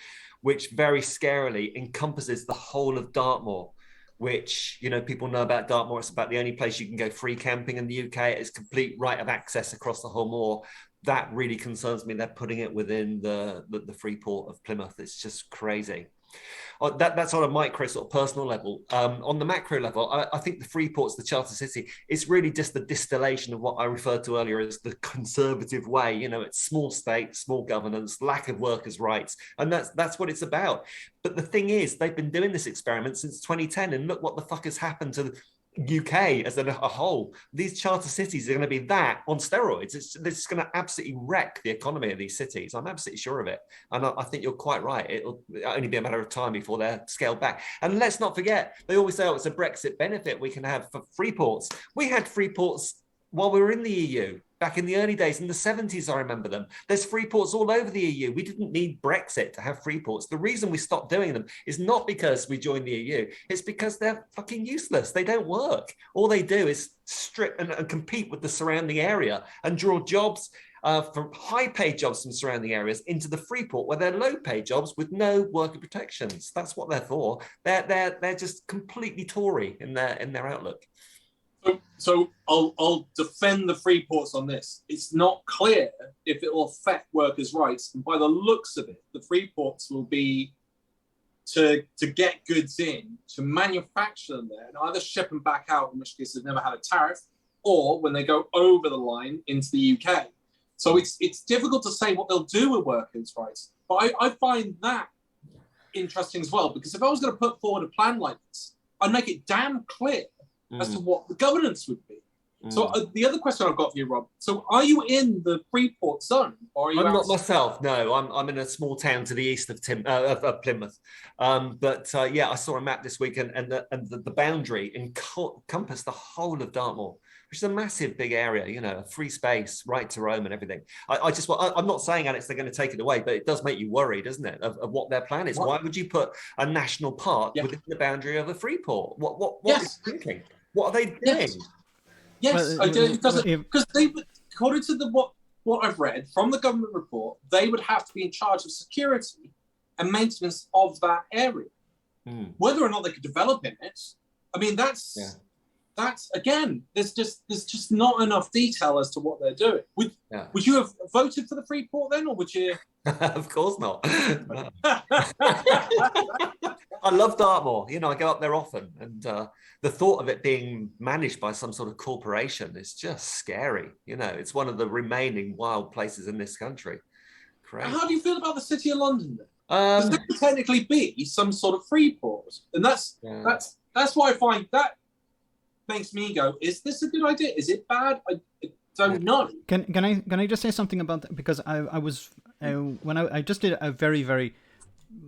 which very scarily encompasses the whole of Dartmoor, which, you know, people know about Dartmoor. It's about the only place you can go free camping in the UK. It's complete right of access across the whole moor. That really concerns me. They're putting it within the free port of Plymouth. It's just crazy. That's on a micro sort of personal level. On the macro level, I think the free ports, the Charter City, it's really just the distillation of what I referred to earlier as the conservative way. You know, it's small state, small governance, lack of workers' rights, and that's what it's about. But the thing is, they've been doing this experiment since 2010, and look what the fuck has happened to the UK as a whole. These charter cities are going to be that on steroids. It's going to absolutely wreck the economy of these cities. I'm absolutely sure of it. And I think you're quite right. It'll only be a matter of time before they're scaled back. And let's not forget, they always say, oh, it's a Brexit benefit we can have for free ports. We had free ports while we were in the EU. Back in the early days, in the 70s, I remember them. There's free ports all over the EU. We didn't need Brexit to have free ports. The reason we stopped doing them is not because we joined the EU. It's because they're fucking useless. They don't work. All they do is strip and compete with the surrounding area and draw jobs from high-paid jobs from surrounding areas into the free port where they're low-paid jobs with no worker protections. That's what they're for. They're just completely Tory in their outlook. So I'll defend the free ports on this. It's not clear if it will affect workers' rights. And by the looks of it, the free ports will be to get goods in, to manufacture them there, and either ship them back out, in which case they've never had a tariff, or when they go over the line into the UK. So it's difficult to say what they'll do with workers' rights. But I find that interesting as well, because if I was going to put forward a plan like this, I'd make it damn clear as to what the governance would be. So the other question I've got for you, Rob. So are you in the Freeport zone? Or are you I'm not myself. No, I'm in a small town to the east of Plymouth. Yeah, I saw a map this week, and the boundary encompassed the whole of Dartmoor, which is a massive big area. You know, a free space, right to roam, and everything. I'm not saying, Alex, they're going to take it away, but it does make you worry, doesn't it, of what their plan is? Why would you put a national park within the boundary of a Freeport? What is thinking? What are they doing? Yes, I do. Because they would, according to what I've read from the government report, they would have to be in charge of security and maintenance of that area. Whether or not they could develop in it, I mean, that's again, there's just not enough detail as to what they're doing. Would you have voted for the Freeport then, or would you? Of course not. I love Dartmoor. You know, I go up there often, and the thought of it being managed by some sort of corporation is just scary. You know, it's one of the remaining wild places in this country. Crazy. How do you feel about the City of London then? Because there could technically be some sort of Freeport, and that's why I find that makes me go, is this a good idea? Is it bad? I don't know. Can I just say something about that? Because I was when I just did a very, very,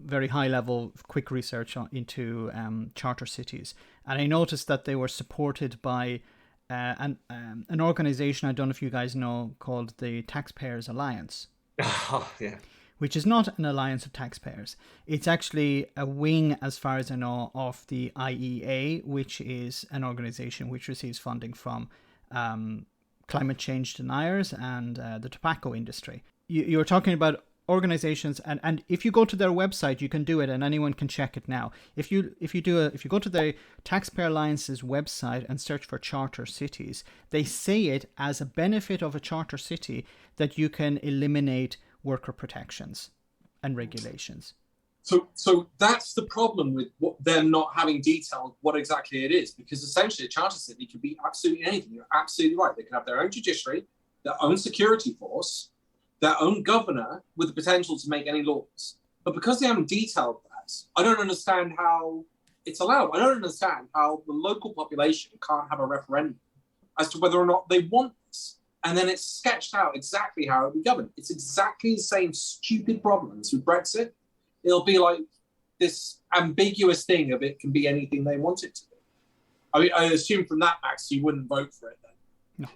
very high level quick research into charter cities, and I noticed that they were supported by an organization I don't know if you guys know, called the Taxpayers Alliance. Oh, yeah. Which is not an alliance of taxpayers. It's actually a wing, as far as I know, of the IEA, which is an organization which receives funding from climate change deniers and the tobacco industry. You're talking about organizations, and if you go to their website, you can do it, and anyone can check it now. If you go to the Taxpayer Alliance's website and search for charter cities, they say it as a benefit of a charter city that you can eliminate worker protections and regulations. So that's the problem with them not having detailed what exactly it is, because essentially a charter city could be absolutely anything. You're absolutely right. They can have their own judiciary, their own security force, their own governor with the potential to make any laws. But because they haven't detailed that, I don't understand how it's allowed. I don't understand how the local population can't have a referendum as to whether or not they want this. And then it's sketched out exactly how it will be governed. It's exactly the same stupid problems with Brexit. It'll be like this ambiguous thing of it can be anything they want it to be. I mean, I assume from that, Max, you wouldn't vote for it then. No.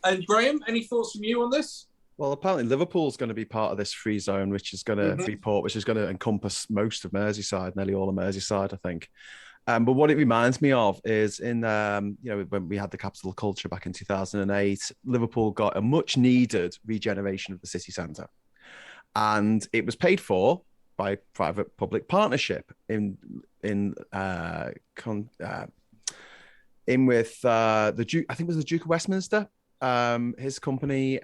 And Graham, any thoughts from you on this? Well, apparently Liverpool's going to be part of this free zone, which is going to Freeport, which is going to encompass most of Merseyside, nearly all of Merseyside, I think. But what it reminds me of is in, when we had the capital culture back in 2008, Liverpool got a much needed regeneration of the city centre. And it was paid for by private-public partnership in with the Duke, I think it was the Duke of Westminster. His company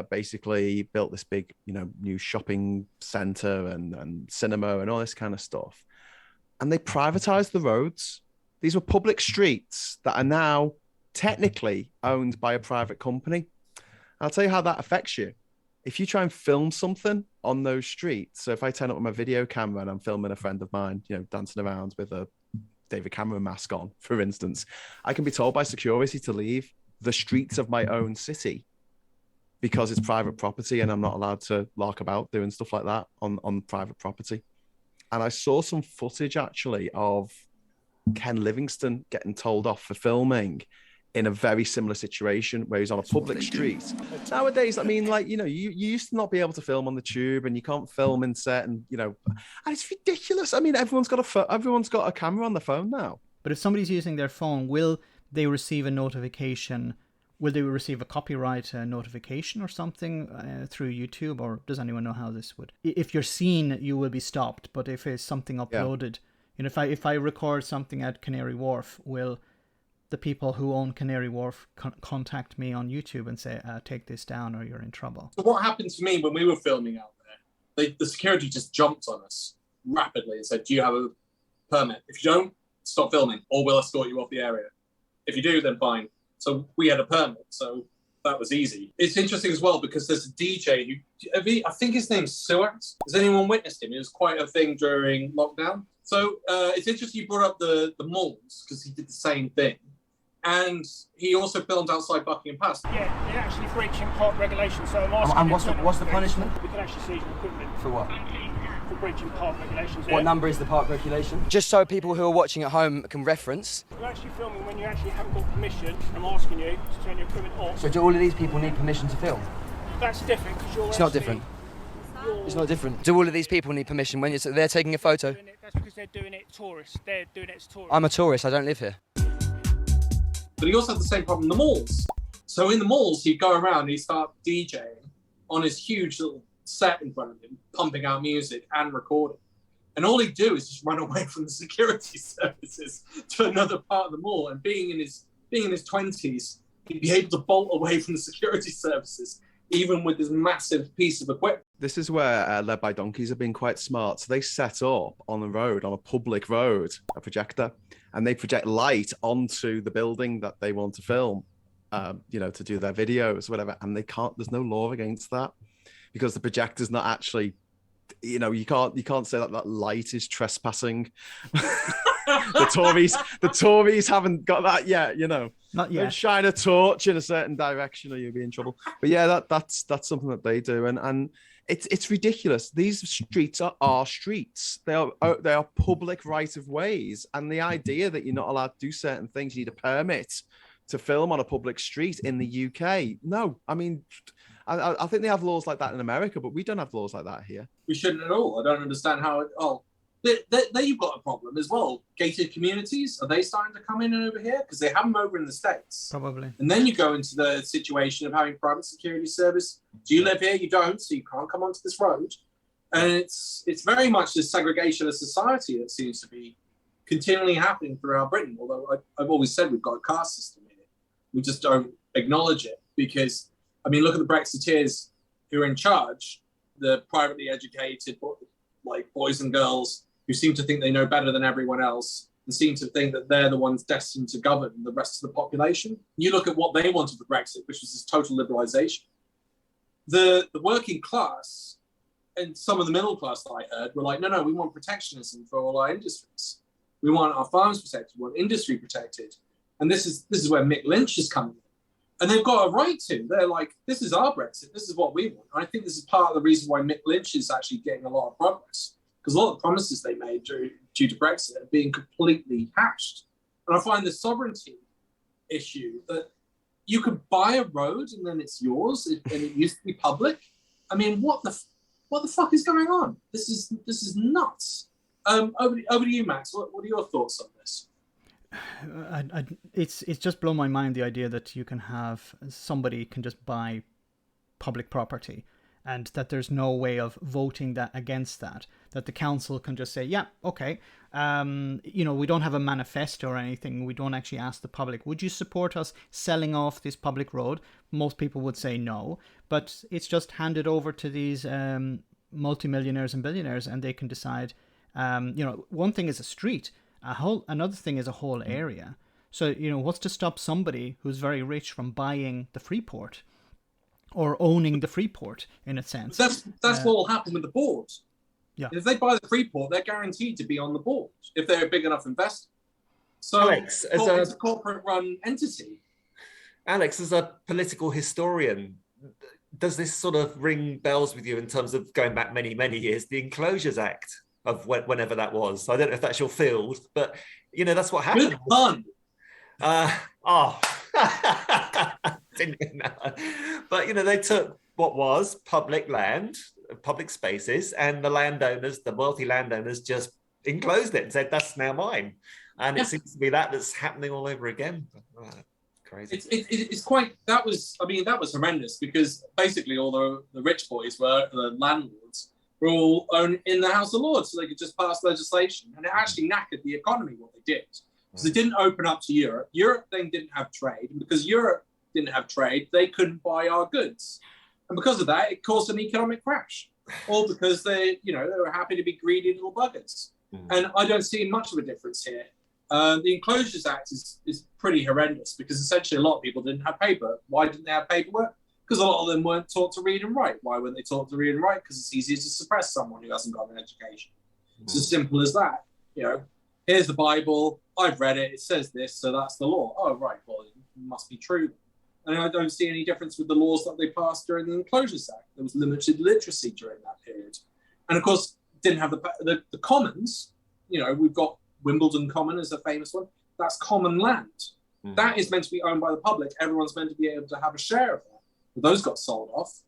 basically built this big, new shopping centre and cinema and all this kind of stuff. And they privatized the roads. These were public streets that are now technically owned by a private company. I'll tell you how that affects you. If you try and film something on those streets, so if I turn up with my video camera and I'm filming a friend of mine, dancing around with a David Cameron mask on, for instance, I can be told by security to leave the streets of my own city because it's private property and I'm not allowed to lark about doing stuff like that on private property. And I saw some footage actually of Ken Livingstone getting told off for filming in a very similar situation where he's on a public street. Nowadays, I mean, you used to not be able to film on the tube and you can't film in certain, and it's ridiculous. I mean, everyone's got a camera on the phone now. But if somebody's using their phone, will they receive a notification? Will they receive a copyright notification or something through YouTube, or does anyone know how this would? If you're seen, you will be stopped. But if it's something uploaded, if I record something at Canary Wharf, will the people who own Canary Wharf contact me on YouTube and say, take this down or you're in trouble? So what happened to me when we were filming out there? The security just jumped on us rapidly and said, do you have a permit? If you don't, stop filming or we'll escort you off the area. If you do, then fine. So we had a permit, so that was easy. It's interesting as well because there's a DJ who, I think his name's Suat. Has anyone witnessed him? It was quite a thing during lockdown. So it's interesting you brought up the malls because he did the same thing. And he also filmed outside Buckingham Palace. Yeah, they're actually breaching park regulations. So I'm asking. And what's the punishment? We can actually seize your equipment. For what? For breaching park regulations. What number is the park regulation? Just so people who are watching at home can reference. You're actually filming when you actually haven't got permission. I'm asking you to turn your equipment off. So do all of these people need permission to film? That's different because you're. It's not different. It's not different. Do all of these people need permission when they're taking a photo? That's because they're doing it tourists. They're doing it as tourists. I'm a tourist. I don't live here. But he also had the same problem in the malls. So in the malls, he'd go around and he'd start DJing on his huge little set in front of him, pumping out music and recording. And all he'd do is just run away from the security services to another part of the mall. And being in his 20s, he'd be able to bolt away from the security services, even with this massive piece of equipment. This is where Led by Donkeys have been quite smart. So they set up on the road, on a public road, a projector, and they project light onto the building that they want to film, to do their videos, whatever. And they can't. There's no law against that because the projector's not actually. You can't say that light is trespassing. The Tories haven't got that yet. Not yet. Don't shine a torch in a certain direction or you'll be in trouble. But yeah, that's something that they do, and it's ridiculous. These streets are our streets. They are public right of ways, and the idea that you're not allowed to do certain things, you need a permit to film on a public street in the UK. No, I mean, I think they have laws like that in America, but we don't have laws like that here. We shouldn't at all. I don't understand how. There you've got a problem as well. Gated communities, are they starting to come in over here? Because they have them over in the States. Probably. And then you go into the situation of having private security service. Do you live here? You don't, so you can't come onto this road. And it's very much this segregation of society that seems to be continually happening throughout Britain. Although I've always said we've got a caste system here. We just don't acknowledge it because, I mean, look at the Brexiteers who are in charge, the privately educated, like boys and girls who seem to think they know better than everyone else and seem to think that they're the ones destined to govern the rest of the population. You look at what they wanted for Brexit, which was this total liberalization. The working class and some of the middle class that I heard were like, no, we want protectionism for all our industries. We want our farms protected, we want industry protected. And this is where Mick Lynch is coming in. And they've got a right to. They're like, this is our Brexit. This is what we want. And I think this is part of the reason why Mick Lynch is actually getting a lot of progress. Because a lot of promises they made due to Brexit are being completely hashed. And I find the sovereignty issue that you could buy a road and then it's yours and it used to be public. I mean, what the fuck is going on? This is nuts. Over to you, Max. What are your thoughts on this? It's just blown my mind, the idea that you can have somebody can just buy public property and that there's no way of voting that against that the council can just say, yeah, okay, we don't have a manifesto or anything. We don't actually ask the public, would you support us selling off this public road? Most people would say no, but it's just handed over to these multimillionaires and billionaires, and they can decide. One thing is a street. Another thing is a whole area. So, what's to stop somebody who's very rich from buying the Freeport or owning the Freeport in a sense? That's what will happen with the board. Yeah. If they buy the Freeport, they're guaranteed to be on the board if they're a big enough investor. So Alex, it's a corporate-run entity. Alex, as a political historian, does this sort of ring bells with you in terms of going back many, many years, the Enclosures Act? Of whenever that was. I don't know if that's your field, but that's what happened. Good fun. Didn't know. But they took what was public land, public spaces, and the landowners, the wealthy landowners, just enclosed it and said, "That's now mine." And it seems to be that's happening all over again. Crazy. It's quite. That was horrendous because basically all the rich boys were the landlords. Were all in the House of Lords, so they could just pass legislation. And it actually knackered the economy, what they did. Because they didn't open up to Europe. Europe then didn't have trade. And because Europe didn't have trade, they couldn't buy our goods. And because of that, it caused an economic crash. All because they were happy to be greedy little buggers. And I don't see much of a difference here. The Enclosures Act is pretty horrendous because essentially a lot of people didn't have paper. Why didn't they have paperwork? Because a lot of them weren't taught to read and write. Why weren't they taught to read and write? Because it's easier to suppress someone who hasn't got an education. It's as simple as that. You know, here's the Bible. I've read it. It says this, so that's the law. Oh, right. Well, it must be true. And I don't see any difference with the laws that they passed during the Enclosures Act. There was limited literacy during that period. And of course, didn't have the commons. You know, we've got Wimbledon Common as a famous one. That's common land. That is meant to be owned by the public. Everyone's meant to be able to have a share of that. But those got sold off.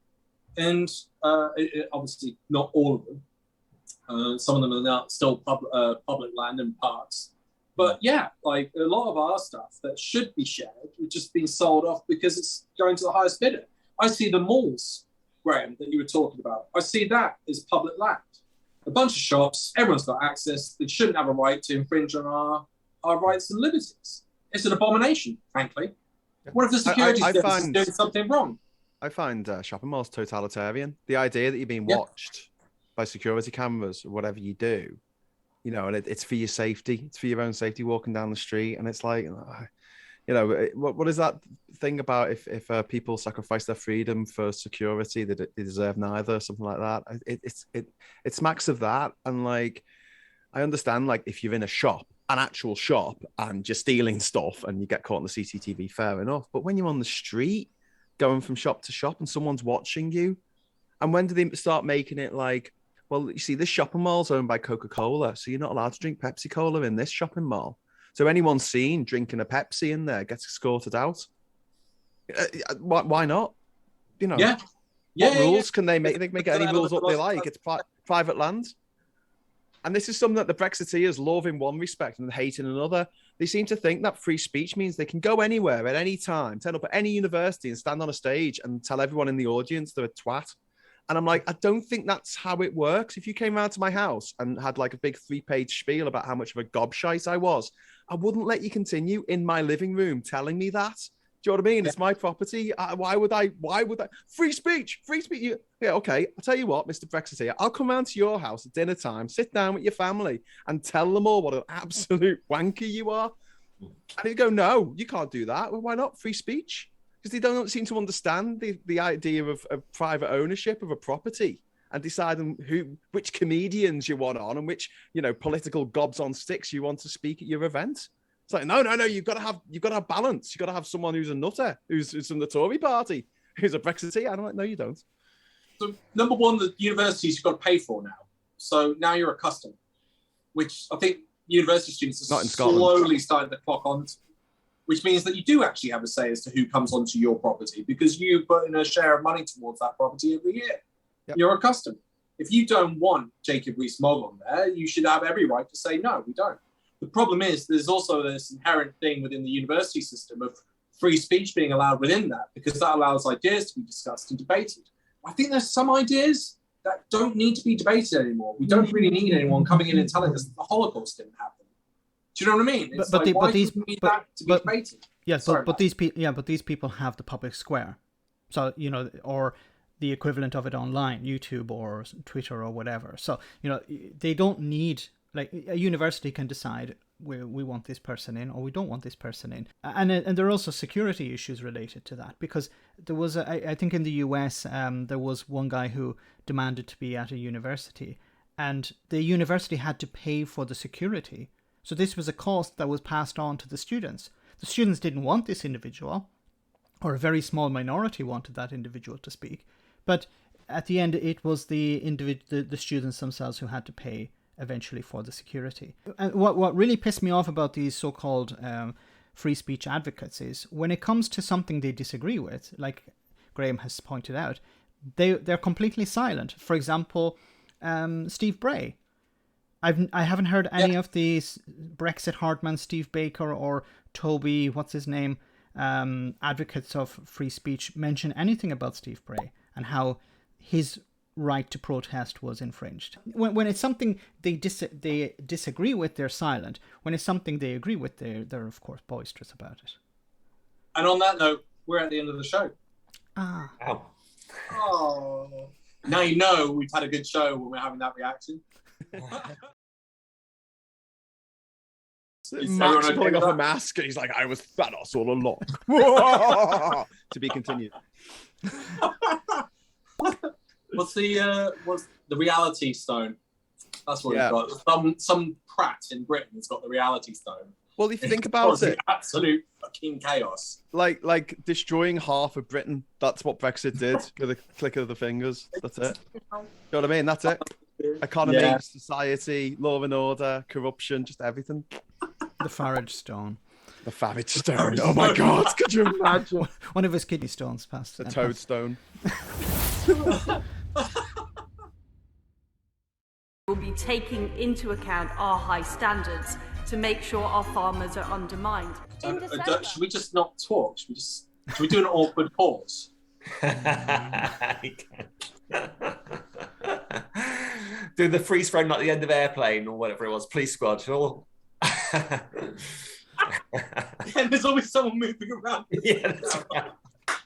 And obviously not all of them. Some of them are now still public land and parks. But yeah, like a lot of our stuff that should be shared is just being sold off because it's going to the highest bidder. I see the malls, Graham, that you were talking about. I see that as public land. A bunch of shops, everyone's got access. They shouldn't have a right to infringe on our rights and liberties. It's an abomination, frankly. What if the security service is doing something wrong? I find shopping malls totalitarian. The idea that you're being watched by security cameras or whatever you do, you know, and it's for your safety. It's for your own safety walking down the street. And it's like, you know, what is that thing about if people sacrifice their freedom for security, that they deserve neither, something like that? It smacks of that. And like, I understand, like, if you're in a shop, an actual shop, and you're stealing stuff and you get caught on the CCTV, fair enough. But when you're on the street, going from shop to shop and someone's watching you, and when do they start making it like, well, you see, this shopping mall's owned by Coca-Cola, so you're not allowed to drink Pepsi-Cola in this shopping mall. So anyone seen drinking a Pepsi in there gets escorted out. Why not? You know, what rules can they make? They can make any rules up they like. It's private land. And this is something that the Brexiteers love in one respect and hate in another. They seem to think that free speech means they can go anywhere at any time, turn up at any university and stand on a stage and tell everyone in the audience they're a twat. And I'm like, I don't think that's how it works. If you came round to my house and had like a big 3-page spiel about how much of a gobshite I was, I wouldn't let you continue in my living room telling me that. Do you know what I mean? It's my property. Why would I? Free speech. Yeah, okay. I'll tell you what, Mr. Brexiteer, I'll come round to your house at dinner time, sit down with your family and tell them all what an absolute wanker you are. And they go, no, you can't do that. Well, why not? Free speech. Because they don't seem to understand the idea of private ownership of a property and deciding which comedians you want on and which, you know, political gobs on sticks you want to speak at your event. It's like, no, you've got to have balance. You've got to have someone who's a nutter, who's from the Tory party, who's a Brexiteer. I'm like, no, you don't. So number one, the universities you've got to pay for now. So now you're a customer, which I think university students are slowly starting to clock on to, which means that you do actually have a say as to who comes onto your property because you put in a share of money towards that property every year. Yep. You're a customer. If you don't want Jacob Rees-Mogg on there, you should have every right to say, no, we don't. The problem is there's also this inherent thing within the university system of free speech being allowed within that because that allows ideas to be discussed and debated. I think there's some ideas that don't need to be debated anymore. We don't really need anyone coming in and telling us that the Holocaust didn't happen. Do you know what I mean? It's why do we need that to be debated? Yes, but these people have the public square. So, you know, or the equivalent of it online, YouTube or Twitter or whatever. So, you know, they don't need, like, a university can decide we want this person in or we don't want this person in. And there are also security issues related to that because there was, I think in the US, there was one guy who demanded to be at a university and the university had to pay for the security. So this was a cost that was passed on to the students. The students didn't want this individual, or a very small minority wanted that individual to speak. But at the end, it was the students themselves who had to pay eventually for the security. And what really pissed me off about these so-called free speech advocates is when it comes to something they disagree with, like Graham has pointed out, they're completely silent. For example, Steve Bray. I haven't heard any of these Brexit hardman, Steve Baker or Toby, what's his name, advocates of free speech mention anything about Steve Bray and how his right to protest was infringed. When it's something they disagree with, they're silent. When it's something they agree with, they're of course boisterous about it. And on that note, we're at the end of the show. Ow. Oh. Now you know we've had a good show when we're having that reaction. Max pulling off a mask, and he's like, "I was Thanos all along." To be continued. What's the reality stone? That's what we've got. Some prat in Britain has got the reality stone. Well, if you think about it, absolute fucking chaos. Like destroying half of Britain. That's what Brexit did with a click of the fingers. That's it. You know what I mean? That's it. Economy, society, law and order, corruption, just everything. The Farage stone. The Farage stone. Oh my God! Could you imagine? One of his kidney stones passed. The toadstone. We'll be taking into account our high standards to make sure our farmers are undermined. Should we just not talk? Should we do an awkward pause? Do the freeze frame at the end of Airplane or whatever it was, Police Squad. And there's always someone moving around. Yeah, that's right.